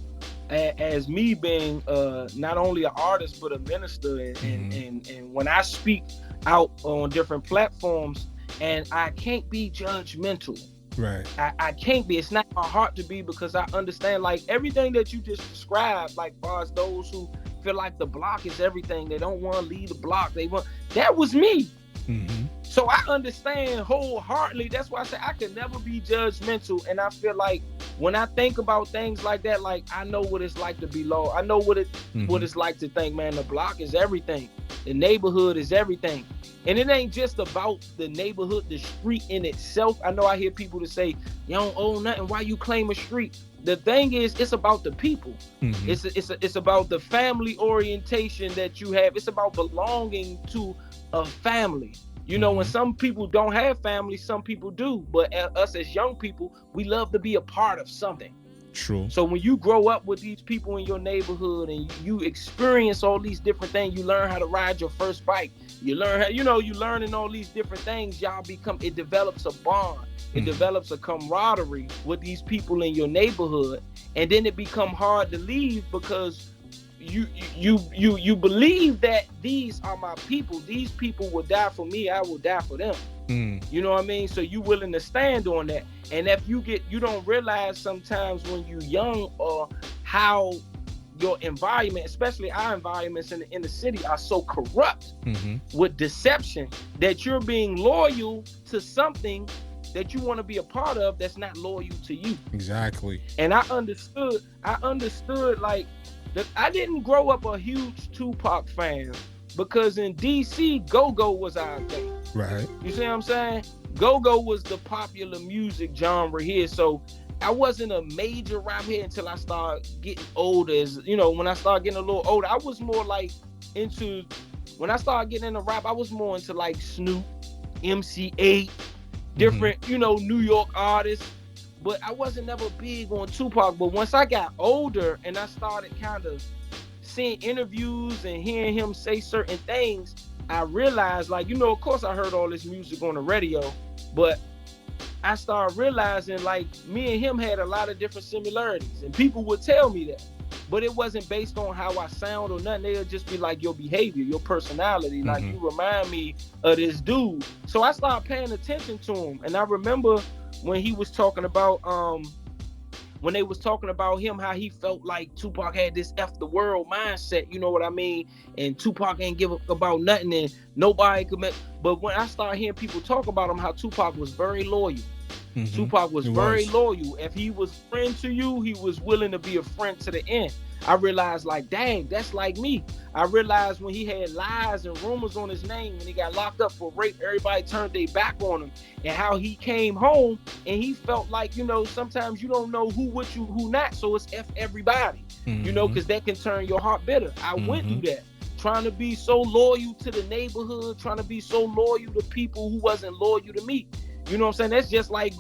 B: as me being not only an artist but a minister, and when I speak out on different platforms, and I can't be judgmental.
A: Right.
B: I can't be. It's not my heart to be, because I understand like everything that you just described, like far as those who feel like the block is everything, they don't want to leave the block, that was me. So I understand wholeheartedly. That's why I say I can never be judgmental. And I feel like when I think about things like that, like I know what it's like to be low. I know what it's like to think, man, the block is everything. The neighborhood is everything. And it ain't just about the neighborhood, the street in itself. I know I hear people that say, you don't own nothing, why you claim a street? The thing is, it's about the people. It's about the family orientation that you have. It's about belonging to a family. You know, when some people don't have families, some people do. But us as young people, we love to be a part of something.
A: True.
B: So when you grow up with these people in your neighborhood and you experience all these different things, you learn how to ride your first bike. You learn how, you learning all these different things. It develops a bond. It develops a camaraderie with these people in your neighborhood. And then it become hard to leave, because you believe that these are my people. These people will die for me. I will die for them. You know what I mean? So you willing to stand on that. And if you don't realize sometimes when you young, or how your environment, especially our environments in the city, are so corrupt with deception, that you're being loyal to something that you want to be a part of that's not loyal to you.
A: Exactly.
B: And I understood like that. I didn't grow up a huge Tupac fan, because in D.C. go-go was our thing.
A: Right.
B: You see what I'm saying? Go-go was the popular music genre here. So I wasn't a major rap head until I started getting older. When I started getting a little older, I was more like when I started getting into rap, I was more into like Snoop, MC8, different, New York artists. But I wasn't never big on Tupac. But once I got older and I started kind of seeing interviews and hearing him say certain things, I realized, like, of course I heard all this music on the radio, but I started realizing, like, me and him had a lot of different similarities, and people would tell me that. But it wasn't based on how I sound or nothing. They'll just be like, your behavior, your personality, like, you remind me of this dude. So I started paying attention to him. And I remember when he was talking about when they was talking about him, how he felt like Tupac had this F the world mindset, you know what I mean? And Tupac ain't give about nothing, and nobody could make. But when I started hearing people talk about him, how Tupac was very loyal. Tupac was very loyal. If he was a friend to you, he was willing to be a friend to the end. I realized, like, dang, that's like me. I realized when he had lies and rumors on his name, when he got locked up for rape, everybody turned their back on him, and how he came home and he felt like, sometimes you don't know who with you, who not. So it's F everybody, because that can turn your heart bitter. I went through that, trying to be so loyal to the neighborhood, trying to be so loyal to people who wasn't loyal to me. You know what I'm saying? That's just like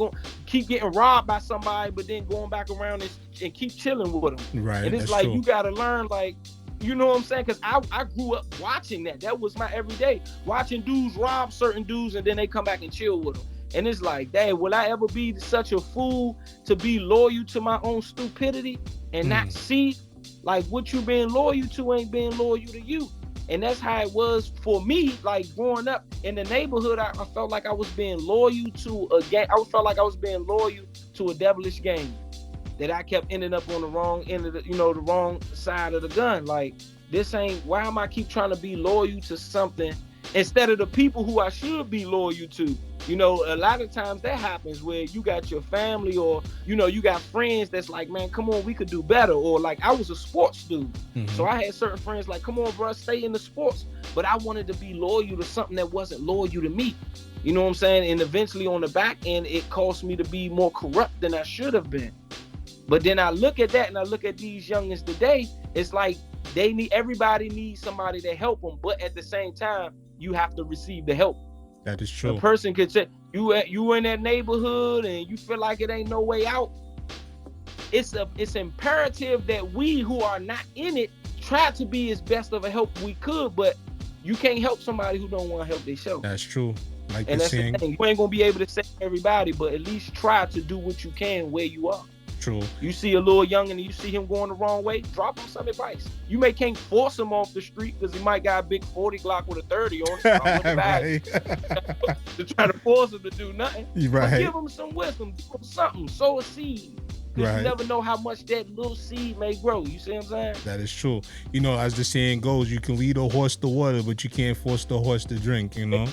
B: keep getting robbed by somebody, but then going back around and keep chilling with them.
A: Right.
B: And it's like, true. You got to learn, like, You know what I'm saying? Because I grew up watching that. That was my everyday. Watching dudes rob certain dudes and then they come back and chill with them. And it's like, dang, will I ever be such a fool to be loyal to my own stupidity and not see like what you being loyal to ain't being loyal to you? And that's how it was for me. Like growing up in the neighborhood, I felt like I was being loyal to a gang. I felt like I was being loyal to a devilish game. That I kept ending up on the wrong end of the, the wrong side of the gun. Like, this ain't, why am I keep trying to be loyal to something instead of the people who I should be loyal to? You know, a lot of times that happens where you got your family or, you got friends that's like, man, come on, we could do better. Or like, I was a sports dude. So I had certain friends like, come on, bro, stay in the sports. But I wanted to be loyal to something that wasn't loyal to me. You know what I'm saying? And eventually on the back end, it caused me to be more corrupt than I should have been. But then I look at that and I look at these youngins today, it's like everybody needs somebody to help them. But at the same time, you have to receive the help.
A: That is true.
B: A person could say, you in that neighborhood and you feel like it ain't no way out. It's imperative that we who are not in it try to be as best of a help we could, but you can't help somebody who don't want to help themselves.
A: That's true. Like
B: and
A: you're
B: that's
A: saying,
B: the thing. You ain't gonna be able to save everybody, but at least try to do what you can where you are.
A: True.
B: You see a little youngin' and you see him going the wrong way, drop him some advice. You can't force him off the street because he might got a big 40 Glock with a 30 on it. Right. To try to force him to do nothing.
A: Right.
B: But give him some wisdom, give him something, sow a seed. Because you never know how much that little seed may grow. You see what I'm saying?
A: That is true. As the saying goes, you can lead a horse to water, but you can't force the horse to drink,
B: Yeah.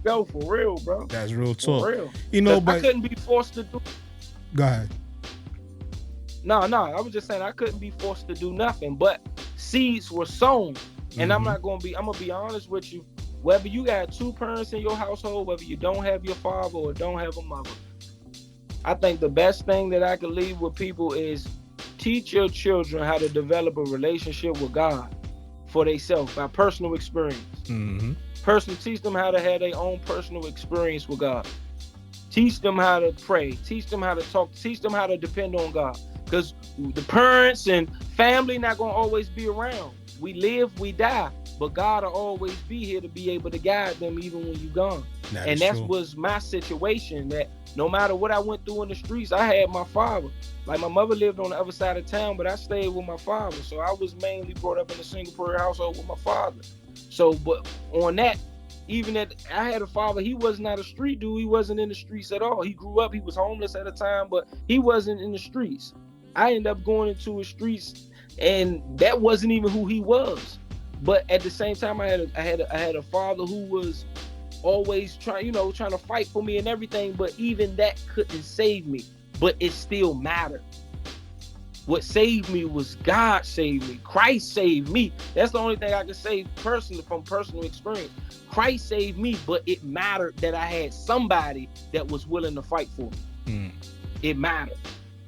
B: Go for real, bro.
A: That's real talk.
B: For real.
A: But
B: I couldn't be forced to do.
A: Go ahead.
B: No, I was just saying I couldn't be forced to do nothing, but seeds were sown. And I'm gonna be honest with you, whether you got two parents in your household, whether you don't have your father or don't have a mother, I think the best thing that I can leave with people is teach your children how to develop a relationship with God for themselves by personal experience. Teach them how to have their own personal experience with God. Teach them how to pray. Teach them how to talk. Teach them how to depend on God. Because the parents and family not going to always be around. We live, we die. But God will always be here to be able to guide them even when you're gone. That was my situation, that no matter what I went through in the streets, I had my father. Like my mother lived on the other side of town, but I stayed with my father. So I was mainly brought up in a single parent household with my father. So, but on that, even that I had a father, he was not a street dude. He wasn't in the streets at all. He grew up, he was homeless at a time, but he wasn't in the streets. I ended up going into the streets, and that wasn't even who he was. But at the same time, I had a father who was always trying to fight for me and everything. But even that couldn't save me. But it still mattered. What saved me was God saved me. Christ saved me. That's the only thing I can say personally from personal experience. Christ saved me, but it mattered that I had somebody that was willing to fight for me. It mattered.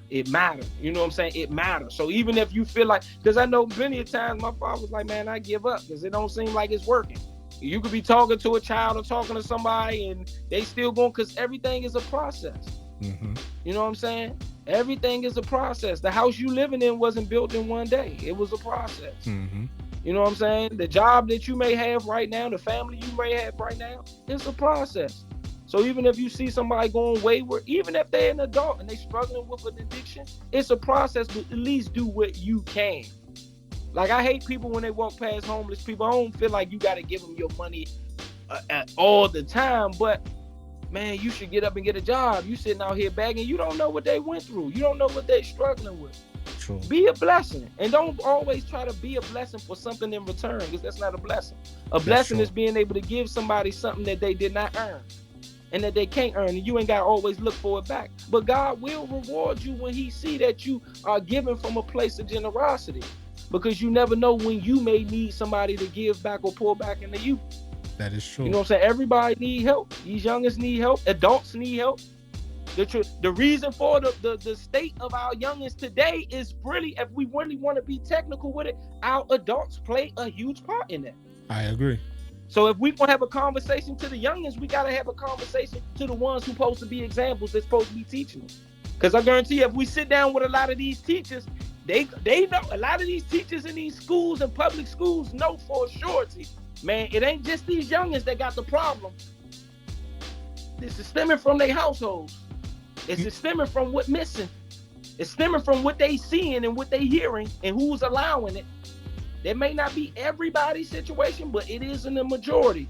B: It mattered. You know what I'm saying? It mattered. So even if you feel like, because I know many times my father was like, man, I give up because it don't seem like it's working. You could be talking to a child or talking to somebody and they still going, because everything is a process. You know what I'm saying? Everything is a process. The house you living in wasn't built in one day. It was a process. You know what I'm saying? The job that you may have right now, the family you may have right now, it's a process. So even if you see somebody going wayward, even if they're an adult and they're struggling with an addiction, it's a process, but at least do what you can. Like, I hate people when they walk past homeless people. I don't feel like you got to give them your money all the time, but man, you should get up and get a job. You sitting out here begging, you don't know what they went through. You don't know what they're struggling with. True. Be a blessing. And don't always try to be a blessing for something in return, because that's not a blessing. A blessing is being able to give somebody something that they did not earn and that they can't earn, and you ain't got to always look for it back. But God will reward you when he see that you are giving from a place of generosity, because you never know when you may need somebody to give back or pour back into you.
A: That is true.
B: You know what I'm saying? Everybody need help. These youngins need help. Adults need help. The reason for the state of our youngins today is really, if we really want to be technical with it, our adults play a huge part in that.
A: I agree.
B: So if we want to have a conversation to the youngins, we got to have a conversation to the ones who supposed to be examples, that's supposed to be teaching them. Because I guarantee you, if we sit down with a lot of these teachers, They know, a lot of these teachers in these schools and public schools know for a surety, man, it ain't just these youngins that got the problem. This is stemming from their households. It's stemming from what missing. It's stemming from what they seeing and what they hearing and who's allowing it. That may not be everybody's situation, but it is in the majority.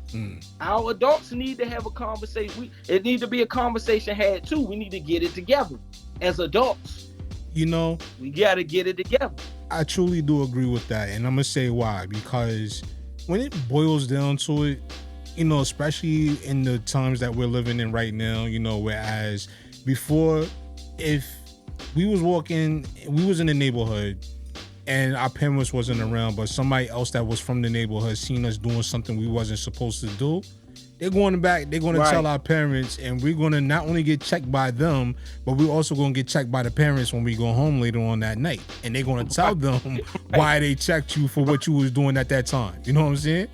B: Our adults need to have a conversation. It need to be a conversation had too. We need to get it together as adults.
A: You know,
B: we got to get it together.
A: I truly do agree with that, and I'm gonna say why. Because when it boils down to it, you know, especially in the times that we're living in right now, you know, whereas before, if we was in the neighborhood and our parents wasn't around, but somebody else that was from the neighborhood seen us doing something we wasn't supposed to do, they're going to tell our parents, and we're going to not only get checked by them, but we're also going to get checked by the parents when we go home later on that night. And they're going to tell them why they checked you for what you was doing at that time. You know what I'm saying?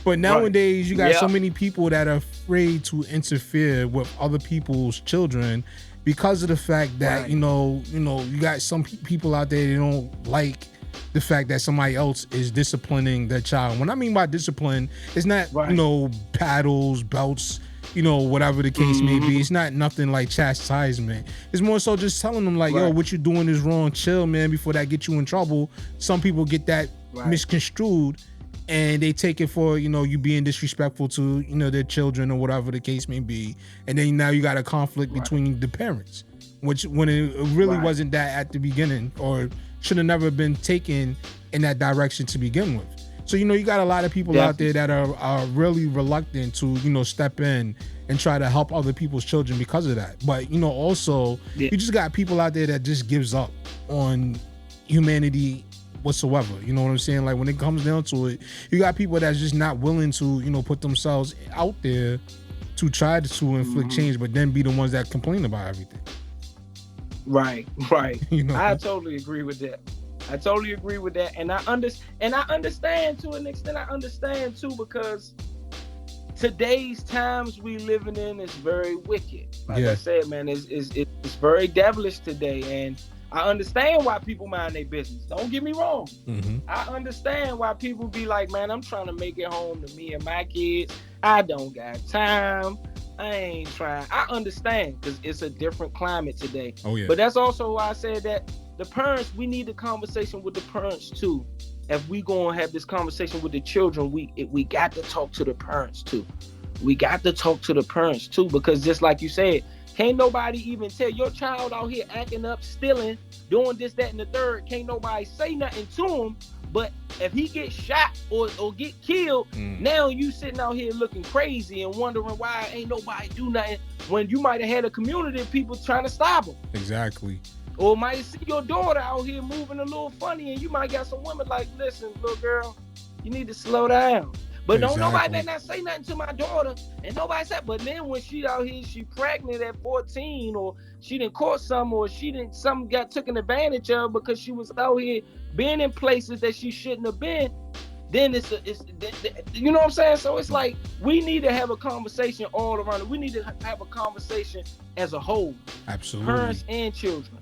A: But nowadays, you got so many people that are afraid to interfere with other people's children because of the fact that, you know, you got some people out there that don't like the fact that somebody else is disciplining their child. When I mean by discipline, it's not, you know, paddles, belts, you know, whatever the case may be. It's not nothing like chastisement. It's more so just telling them like, yo, what you're doing is wrong. Chill, man, before that get you in trouble. Some people get that misconstrued and they take it for, you know, you being disrespectful to, you know, their children or whatever the case may be. And then now you got a conflict between the parents, which when it really wasn't that at the beginning, or should have never been taken in that direction to begin with. So, you know, you got a lot of people out there that are really reluctant to, you know, step in and try to help other people's children because of that. But, you know, also, you just got people out there that just gives up on humanity whatsoever. You know what I'm saying? Like, when it comes down to it, you got people that's just not willing to, you know, put themselves out there to try to inflict change, but then be the ones that complain about everything.
B: Right.
A: You know,
B: I totally agree with that. And I understand to an extent. I understand too, because today's times we living in is very wicked. Like I said, man, it's very devilish today, and I understand why people mind their business. Don't get me wrong. I understand why people be like, man, I'm trying to make it home to me and my kids. I don't got time. I ain't trying. I understand, because it's a different climate today. But that's also why I said that the parents, we need a conversation with the parents too. If we gonna have this conversation with the children, we got to talk to the parents too. Because just like you said, can't nobody even tell your child out here acting up, stealing, doing this, that, and the third. Can't nobody say nothing to him. But if he gets shot or get killed, now you sitting out here looking crazy and wondering why ain't nobody do nothing, when you might have had a community of people trying to stop him.
A: Exactly.
B: Or might see your daughter out here moving a little funny, and you might got some women like, listen, little girl, you need to slow down. But don't nobody better not say nothing to my daughter. And nobody said, but then when she out here, she pregnant at 14, or she didn't caught some, or some got taken advantage of because she was out here being in places that she shouldn't have been, then it's you know what I'm saying? So it's like, we need to have a conversation all around it. We need to have a conversation as a whole.
A: Absolutely.
B: Parents and children.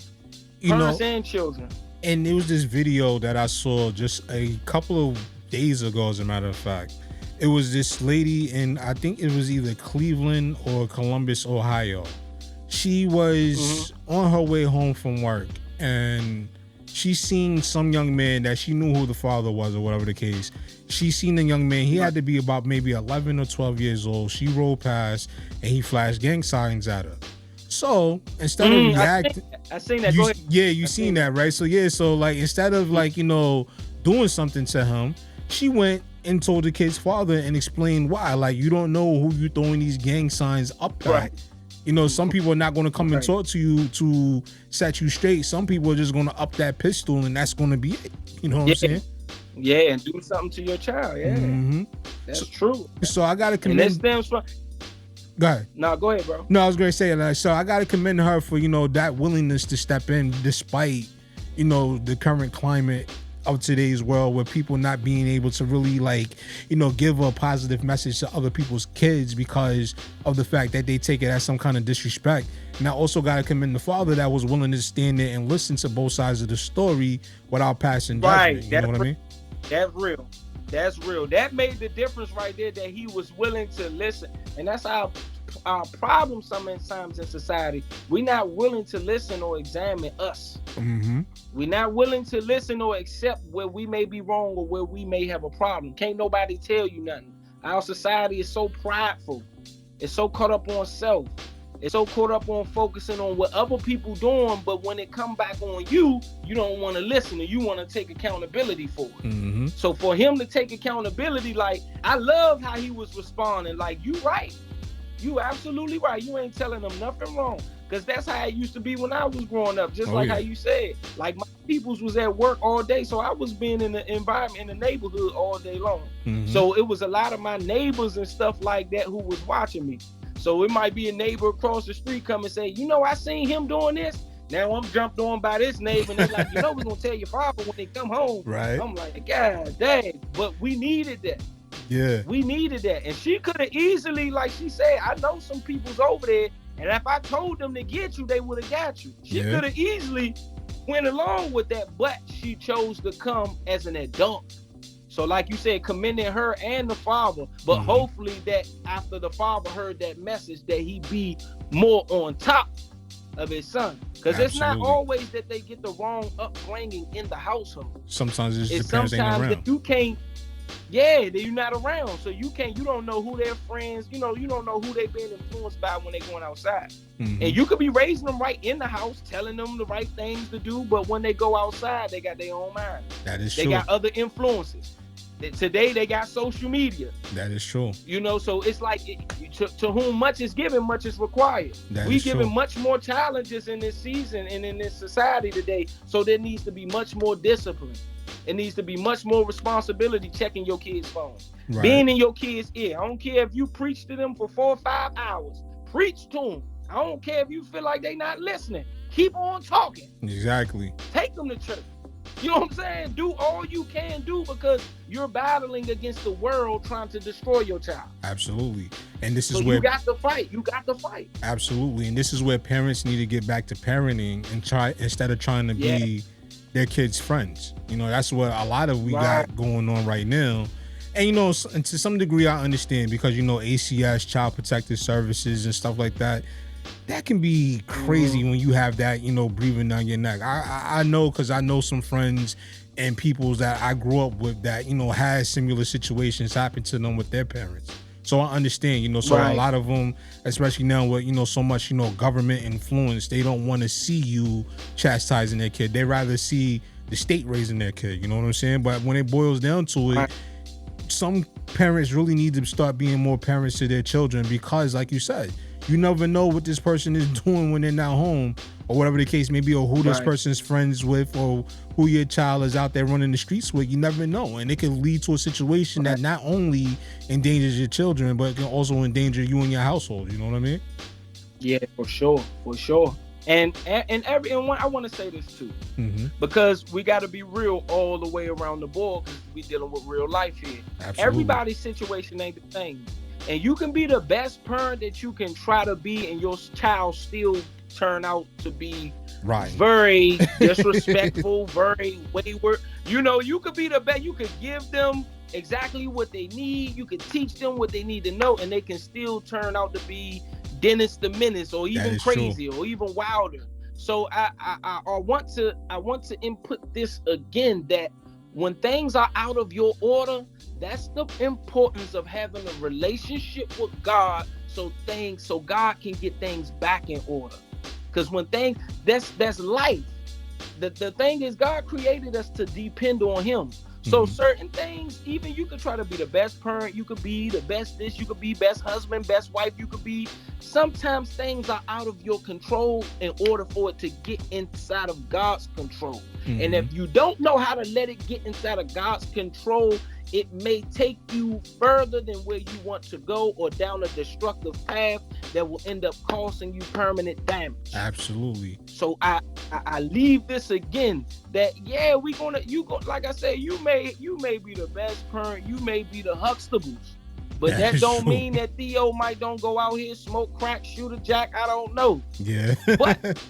A: And there was this video that I saw just a couple of days ago, as a matter of fact. It was this lady in, I think it was either Cleveland or Columbus, Ohio. She was on her way home from work, and she seen some young man that she knew who the father was, or whatever the case. She seen the young man. He had to be about maybe 11 or 12 years old. She rolled past, and he flashed gang signs at her. So instead of reacting,
B: I seen that. Go ahead.
A: Yeah, you seen that, right? So like, instead of like, you know, doing something to him, she went and told the kid's father and explained why. Like, you don't know who you throwing these gang signs up at. You know, some people are not going to come and talk to you to set you straight. Some people are just going to up that pistol, and that's going to be it. You know what I'm saying?
B: Yeah, and do something to your child. Yeah, that's true.
A: So I got to commend.
B: Stems from.
A: Go ahead.
B: No, go ahead, bro.
A: No, I was going to say that. So I got to commend her for, you know, that willingness to step in despite, you know, the current climate of today's world, with people not being able to really like, give a positive message to other people's kids because of the fact that they take it as some kind of disrespect. And I also got to commend the father that was willing to stand there and listen to both sides of the story without passing judgment. You know what I mean?
B: That's real. That's real. That made the difference right there, that he was willing to listen. And that's our problem sometimes in society. We're not willing to listen or examine us.
A: Mm-hmm.
B: We're not willing to listen or accept where we may be wrong or where we may have a problem. Can't nobody tell you nothing. Our society is so prideful. It's so caught up on self. It's so caught up on focusing on what other people doing, but when it come back on you, you don't want to listen and you want to take accountability for it.
A: Mm-hmm.
B: So for him to take accountability, like, I love how he was responding. Like, you right. You absolutely right. You ain't telling them nothing wrong. Because that's how it used to be when I was growing up. Just how you said. Like, my peoples was at work all day, so I was being in the environment, in the neighborhood all day long.
A: Mm-hmm.
B: So it was a lot of my neighbors and stuff like that who was watching me. So it might be a neighbor across the street come and say, I seen him doing this. Now I'm jumped on by this neighbor, and they're like, we're going to tell your father when they come home.
A: Right.
B: I'm like, God dang. But we needed that.
A: Yeah.
B: We needed that. And she could have easily, like she said, I know some people's over there, and if I told them to get you, they would have got you. She could have easily went along with that, but she chose to come as an adult. So like you said, commending her and the father, but hopefully that after the father heard that message, that he be more on top of his son. Because it's not always that they get the wrong upbringing in the household.
A: Sometimes it just depends.
B: Sometimes if you can't, that you're not around. So you don't know who their friends, you don't know who they've been influenced by when they're going outside.
A: Mm-hmm.
B: And you could be raising them right in the house, telling them the right things to do, but when they go outside, they got their own mind.
A: That is
B: true. They got other influences. Today they got social media.
A: That is true.
B: So it's like to whom much is given, much is required. We given much more challenges in this season and in this society today. So there needs to be much more discipline. It needs to be much more responsibility checking your kids' phones. Right. Being in your kids' ear. I don't care if you preach to them for 4 or 5 hours. Preach to them. I don't care if you feel like they not listening. Keep on talking.
A: Exactly.
B: Take them to church. You know what I'm saying? Do all you can do, because you're battling against the world trying to destroy your child.
A: Absolutely. And this is where
B: you got to fight. You got to fight.
A: Absolutely. And this is where parents need to get back to parenting and try, instead of trying to be their kids' friends. That's what a lot of we got going on right now. And and to some degree I understand, because ACS, Child Protective Services and stuff like that, that can be crazy when you have that, breathing down your neck. I know, because I know some friends and people that I grew up with that, had similar situations happen to them with their parents. So I understand, so a lot of them, especially now with, so much, government influence, they don't want to see you chastising their kid. They rather see the state raising their kid, you know what I'm saying? But when it boils down to it, some parents really need to start being more parents to their children, because like you said, you never know what this person is doing when they're not home, or whatever the case may be, or who this person's friends with, or who your child is out there running the streets with. You never know. And it can lead to a situation that not only endangers your children, but it can also endanger you and your household. You know what I mean?
B: Yeah, for sure. For sure. And I want to say this too, because we got to be real all the way around the board, because we dealing with real life here. Absolutely. Everybody's situation ain't the same. And you can be the best parent that you can try to be, and your child still turn out to be very disrespectful, very wayward. You could be the best. You could give them exactly what they need. You could teach them what they need to know, and they can still turn out to be Dennis the Menace, or even crazy, or even wilder. So I want to input this again, that when things are out of your order, that's the importance of having a relationship with God, so God can get things back in order. Because when things, that's life. The thing is, God created us to depend on Him. So certain things, even you could try to be the best parent, you could be the best this, you could be best husband, best wife, you could be. Sometimes things are out of your control in order for it to get inside of God's control. And if you don't know how to let it get inside of God's control, it may take you further than where you want to go, or down a destructive path that will end up causing you permanent damage.
A: Absolutely.
B: So I leave this again, that like I said, you may be the best parent, you may be the Huxtables, but that don't mean that Theo might don't go out here, smoke crack, shoot a jack. I don't know.
A: Yeah.
B: But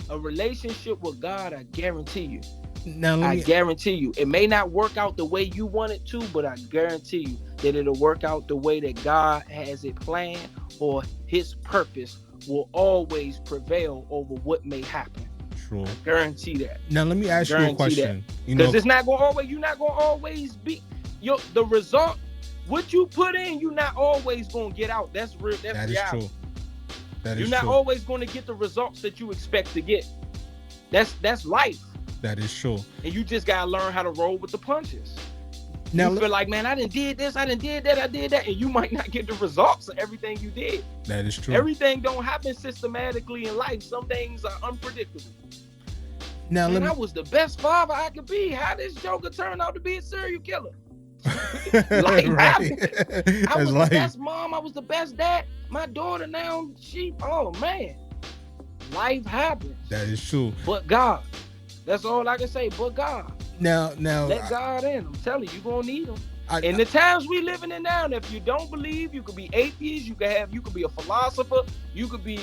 B: a relationship with God, I guarantee you.
A: I
B: guarantee you, it may not work out the way you want it to, but I guarantee you that it'll work out the way that God has it planned, or his purpose will always prevail over what may happen.
A: True.
B: I guarantee that.
A: Now let me ask you a question.
B: Because it's not gonna always, you're not gonna always be the result. What you put in, you're not always gonna get out. That's real. That is true. You're not always gonna get the results that you expect to get. That's life.
A: That is true.
B: And you just gotta learn how to roll with the punches.
A: Now,
B: you feel like, man, I done did this, I done did that, I did that, and you might not get the results of everything you did.
A: That is true.
B: Everything don't happen systematically in life. Some things are unpredictable.
A: Now,
B: I was the best father I could be. How this joker turned out to be a serial killer? Life happened. I was the best mom. I was the best dad. My daughter now, oh man, life happens.
A: That is true.
B: But God. That's all I can say, but God.
A: Now,
B: let God in. I'm telling you, you're gonna need him. In the times we living in now, and if you don't believe, you could be atheist, you could be a philosopher, you could be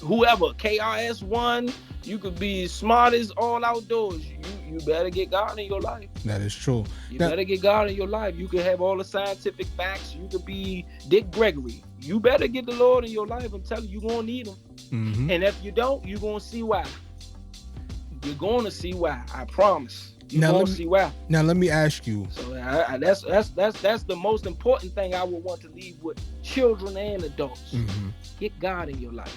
B: whoever, KRS-One, you could be smart as all outdoors. You better get God in your life.
A: That is true.
B: You better get God in your life. You could have all the scientific facts. You could be Dick Gregory. You better get the Lord in your life. I'm telling you, you're gonna need him.
A: Mm-hmm.
B: And if you don't, you're gonna see why. You're gonna see why. I promise. You're gonna see why.
A: Now let me ask you.
B: So that's the most important thing I would want to leave with children and adults.
A: Mm-hmm.
B: Get God in your life.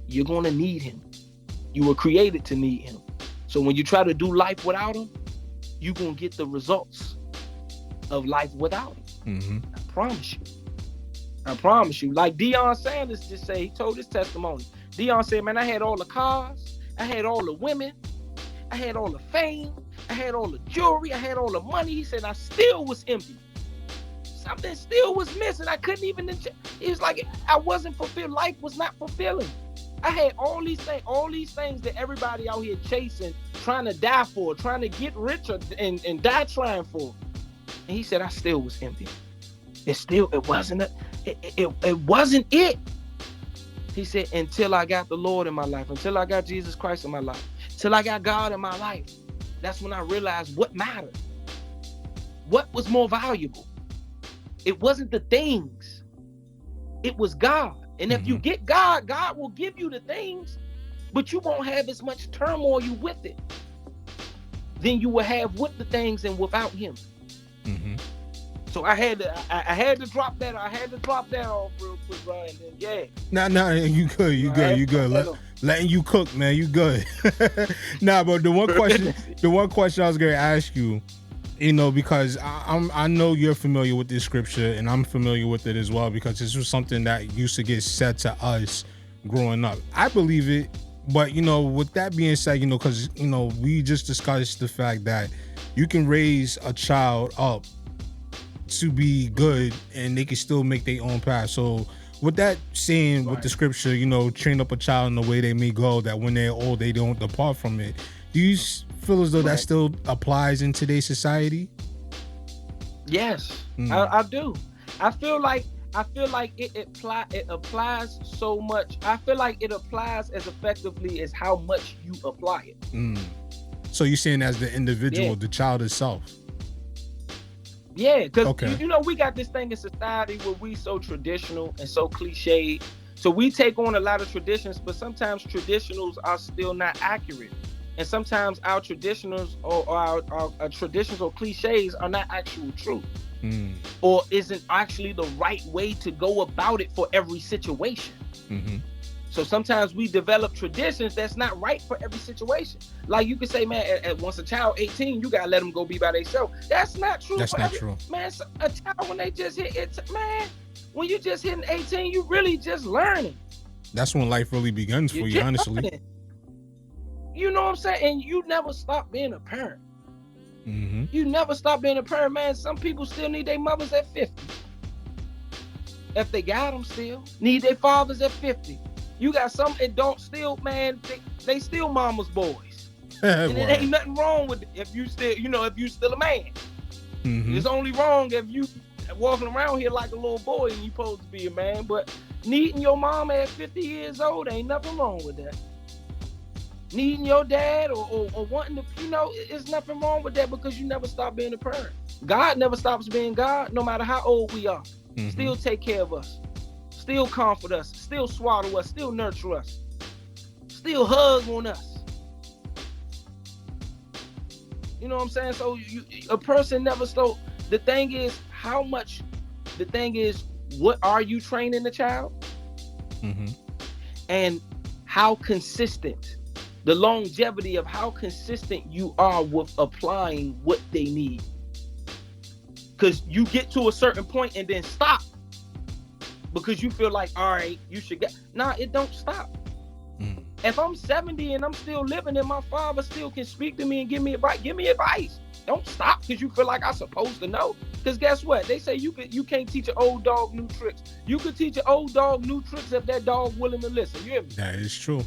B: You're gonna need him. You were created to need him. So when you try to do life without him, you're gonna get the results of life without him.
A: Mm-hmm.
B: I promise you. Like Deion Sanders just said, he told his testimony. Deion said, man, I had all the cars, I had all the women, I had all the fame, I had all the jewelry, I had all the money. He said, I still was empty. Something still was missing. I couldn't even, it was like I wasn't fulfilled. Life was not fulfilling. I had all these things that everybody out here chasing, trying to die for, trying to get richer and die trying for. And he said, I still was empty. It wasn't it. He said, until I got the Lord in my life, until I got Jesus Christ in my life, till I got God in my life, that's when I realized what mattered. What was more valuable? It wasn't the things. It was God. And if you get God, God will give you the things, but you won't have as much turmoil with it than you will have with the things and without him.
A: Mm-hmm.
B: So I had to drop that. I had to drop that off real quick, Brian. Yeah.
A: No, you good. Letting you cook, man. You good. But the one question I was gonna ask you, because I know you're familiar with this scripture, and I'm familiar with it as well, because this was something that used to get said to us growing up. I believe it, but with that being said, because we just discussed the fact that you can raise a child up to be good and they can still make their own path. So with that saying, with the scripture, train up a child in the way they may go, that when they're old they don't depart from it. Do you feel as though that still applies in today's society?
B: Yes, I do. I feel like it applies so much. I feel like it applies as effectively as how much you apply it.
A: So you're saying as the individual, the child itself?
B: Yeah, because we got this thing in society where we so traditional and so cliched. So we take on a lot of traditions, but sometimes traditionals are still not accurate. And sometimes our traditionals or our traditions or cliches are not actual truth. Or isn't actually the right way to go about it for every situation. So sometimes we develop traditions that's not right for every situation. Like you could say, man, once a child 18, you gotta let them go be by themselves. That's not true.
A: That's not true.
B: Man, a child when they just hit it, man, when you just hitting 18, you really just learning.
A: That's when life really begins for you, honestly.
B: Learning. You know what I'm saying? And you never stop being a parent. You never stop being a parent, man. Some people still need their mothers at 50. If they got them, still need their fathers at 50. You got some adults still, man. They still mama's boys, and it ain't nothing wrong with it if you still, if you still a man. It's only wrong if you walking around here like a little boy and you supposed to be a man. But needing your mama at 50 years old, ain't nothing wrong with that. Needing your dad or wanting to, there's nothing wrong with that, because you never stop being a parent. God never stops being God, no matter how old we are. Still take care of us, still comfort us, still swaddle us, still nurture us, still hug on us. You know what I'm saying? So a person never stole. The thing is, what are you training the child? And how consistent, the longevity of how consistent you are with applying what they need. Because you get to a certain point and then stop, because you feel like, all right, you should get. Nah, it don't stop. If I'm 70 and I'm still living and my father still can speak to me and give me advice. Don't stop because you feel like I'm supposed to know. Because guess what? They say you can't teach an old dog new tricks. You could teach an old dog new tricks if that dog willing to listen. You hear me?
A: That is true.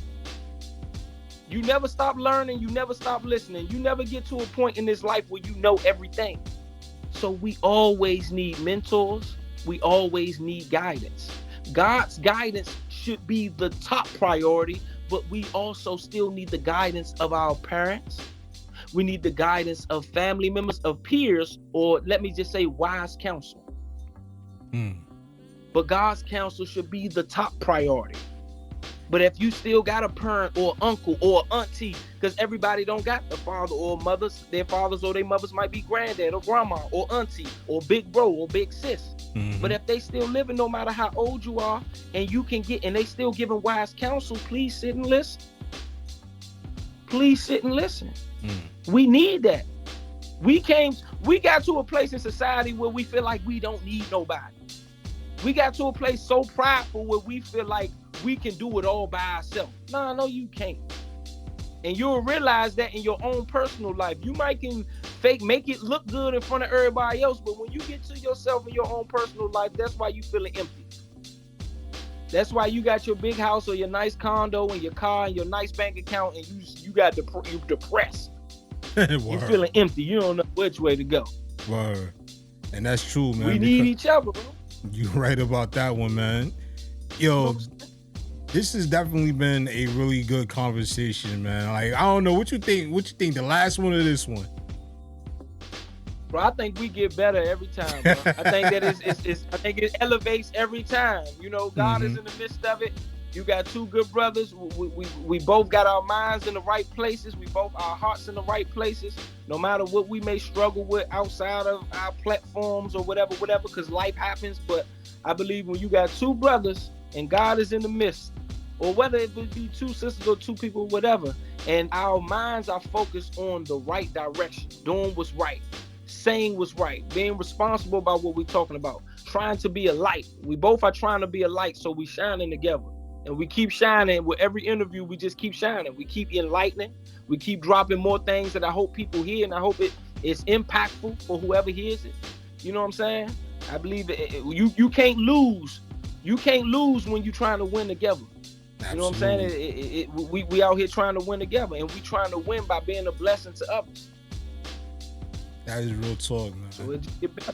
B: You never stop learning. You never stop listening. You never get to a point in this life where you know everything. So we always need mentors. We always need guidance. God's guidance should be the top priority, but we also still need the guidance of our parents. We need the guidance of family members, of peers, or let me just say wise counsel. But God's counsel should be the top priority. But if you still got a parent or uncle or auntie, because everybody don't got a father or mothers, their fathers or their mothers might be granddad or grandma or auntie or big bro or big sis. But if they still living, no matter how old you are, and you can get, and they still giving wise counsel, please sit and listen. Please sit and listen. We need that. We got to a place in society where we feel like we don't need nobody. We got to a place so prideful where we feel like we can do it all by ourselves. No, you can't. And you'll realize that in your own personal life. You might can make it look good in front of everybody else, but when you get to yourself in your own personal life, that's why you feeling empty. That's why you got your big house or your nice condo and your car and your nice bank account, and you depressed. You're feeling empty. You don't know which way to go.
A: Word. And that's true, man.
B: We need each other, bro.
A: You're right about that one, man. Yo, this has definitely been a really good conversation, man. Like, I don't know what you think. What you think? The last one or this one?
B: Bro, I think we get better every time, bro. I think that I think it elevates every time. God is in the midst of it. You got two good brothers. We both got our minds in the right places. We both our hearts in the right places. No matter what we may struggle with outside of our platforms or whatever, because life happens. But I believe when you got two brothers and God is in the midst, or whether it would be two sisters or two people, whatever, and our minds are focused on the right direction, doing what's right, saying what's right, being responsible about what we're talking about, trying to be a light. We both are trying to be a light, so we shining together. And we keep shining. With every interview, we just keep shining. We keep enlightening. We keep dropping more things that I hope people hear, and I hope it's impactful for whoever hears it. You know what I'm saying? I believe you can't lose. You can't lose when you're trying to win together. Absolutely. You know what I'm saying? We out here trying to win together, and we trying to win by being a blessing to others.
A: That is real talk, man.
B: So it just get better.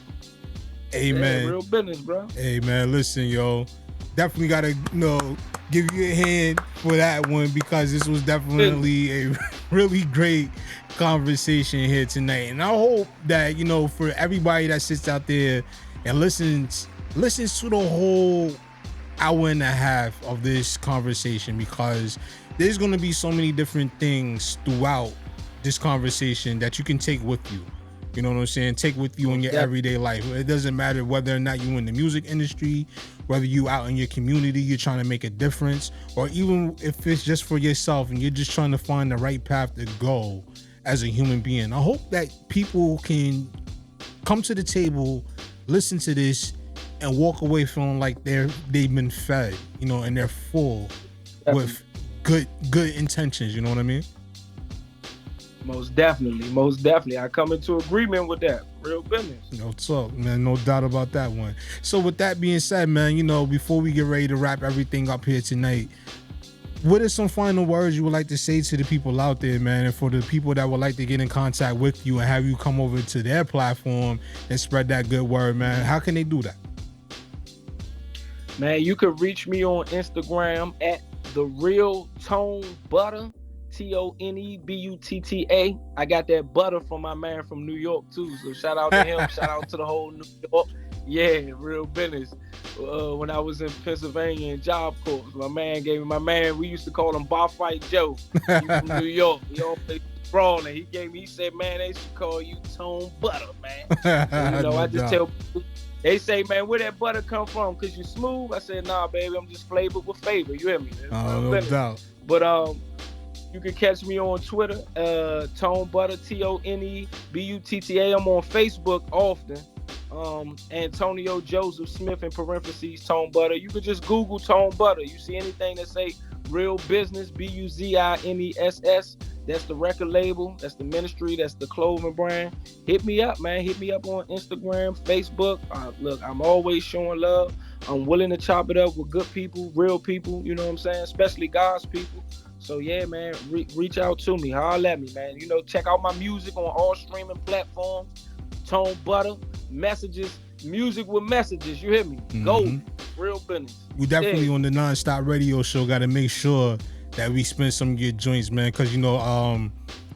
A: Amen.
B: Yeah, real business, bro.
A: Hey, man, listen, yo. Definitely got to, give you a hand for that one, because this was definitely a really great conversation here tonight. And I hope that, for everybody that sits out there and listens to the whole hour and a half of this conversation, because there's going to be so many different things throughout this conversation that you can take with you. You know what I'm saying? Take with you in your everyday life. It doesn't matter whether or not you're in the music industry, whether you out in your community, you're trying to make a difference, or even if it's just for yourself and you're just trying to find the right path to go as a human being. I hope that people can come to the table, listen to this, and walk away feeling like they've been fed, and they're full with good intentions. You know what I mean?
B: Most definitely. I come into agreement with that. Real business.
A: No talk, man. No doubt about that one. So with that being said, man, before we get ready to wrap everything up here tonight, what are some final words you would like to say to the people out there, man, and for the people that would like to get in contact with you and have you come over to their platform and spread that good word, man? How can they do that?
B: Man, you can reach me on Instagram at The Real Tone Butter, TONEBUTTA. I got that butter from my man from New York too, so shout out to him. Shout out to the whole New York. Yeah, real business. When I was in Pennsylvania in Job Corps, my man, we used to call him Bar Fight Joe. He from New York. He always brawling. He said, man, they should call you Tone Butter, man. So, I just tell people, they say, man, where that butter come from? Cause you smooth. I said, nah, baby, I'm just flavored with favor. You hear me?
A: No doubt.
B: But you can catch me on Twitter, Tone Butter, TONEBUTTA. I'm on Facebook often. Antonio Joseph Smith in parentheses Tone Butter. You could just Google Tone Butter. You see anything that say Real Business, BUZINESS. That's the record label. That's the ministry. That's the clothing brand. Hit me up, man. Hit me up on Instagram, Facebook. Look, I'm always showing love. I'm willing to chop it up with good people, real people. You know what I'm saying? Especially God's people. So yeah, man, reach out to me. Holler at me, man. Check out my music on all streaming platforms. Tone Butter, messages, music with messages. You hear me? Mm-hmm. Go, real business.
A: We definitely on the Nonstop Radio Show got to make sure that we spend some good joints, man. Because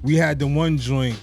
A: we had the one joint,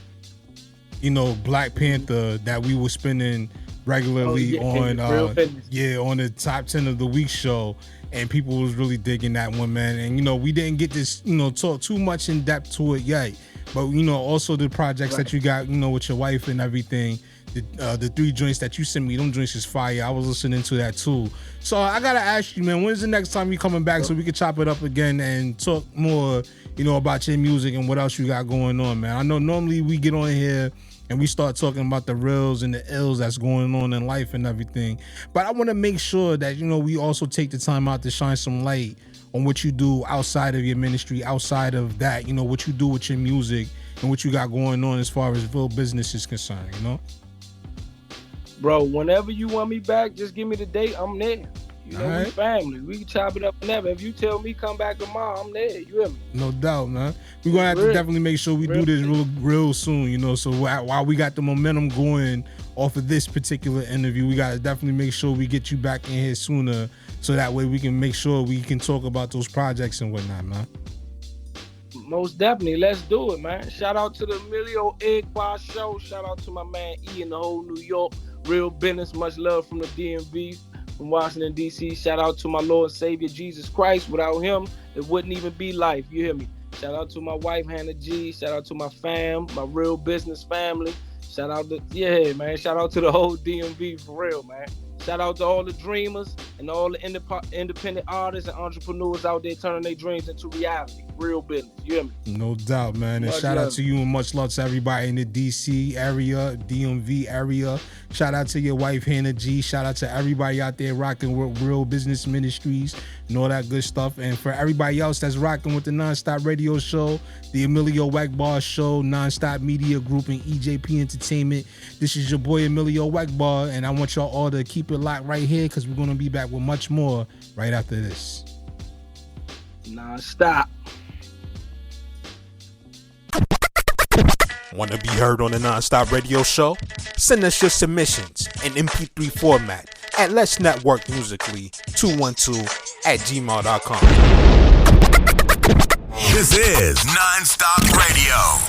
A: Black Panther, that we were spending regularly on the Top 10 of the Week show. And people was really digging that one, man. And, we didn't get this, talk too much in depth to it yet. But, also the projects that you got, with your wife and everything, the 3 joints that you sent me, them joints is fire. I was listening to that too. So I got to ask you, man, when's the next time you coming back so we can chop it up again and talk more, about your music and what else you got going on, man? I know normally we get on here and we start talking about the reals and the ills that's going on in life and everything. But I want to make sure that, we also take the time out to shine some light on what you do outside of your ministry, outside of that, what you do with your music and what you got going on as far as real business is concerned,
B: Bro, whenever you want me back, just give me the date. I'm there.
A: Right.
B: We family. We can chop it up whenever. If you tell me come back tomorrow, I'm there. You hear me?
A: No doubt, man. We're going to have to definitely make sure we do this real soon, So while we got the momentum going off of this particular interview, we got to definitely make sure we get you back in here sooner so that way we can make sure we can talk about those projects and whatnot, man.
B: Most definitely. Let's do it, man. Shout out to the Emilio Egbar Show. Shout out to my man E in the whole New York. Real business. Much love from the DMV, from Washington, D.C. Shout out to my Lord and Savior, Jesus Christ. Without him, it wouldn't even be life. You hear me? Shout out to my wife, Hannah G. Shout out to my fam, my real business family. Shout out to, shout out to the whole DMV for real, man. Shout out to all the dreamers and all the independent artists and entrepreneurs out there turning their dreams into reality. Real business. You hear me?
A: No doubt, man. And shout out to you and much love to everybody in the DC area, DMV area. Shout out to your wife, Hannah G. Shout out to everybody out there rocking with Real Business Ministries and all that good stuff. And for everybody else that's rocking with the Nonstop Radio Show, the Emilio Egbar Show, Nonstop Media Group, and EJP Entertainment, this is your boy Emilio Egbar, and I want y'all all to keep it locked right here because we're going to be back with much more right after this.
B: Nonstop.
A: Want to be heard on the Nonstop Radio Show? Send us your submissions in MP3 format at Let's Network Musically 212@gmail.com.
C: This is Nonstop Radio.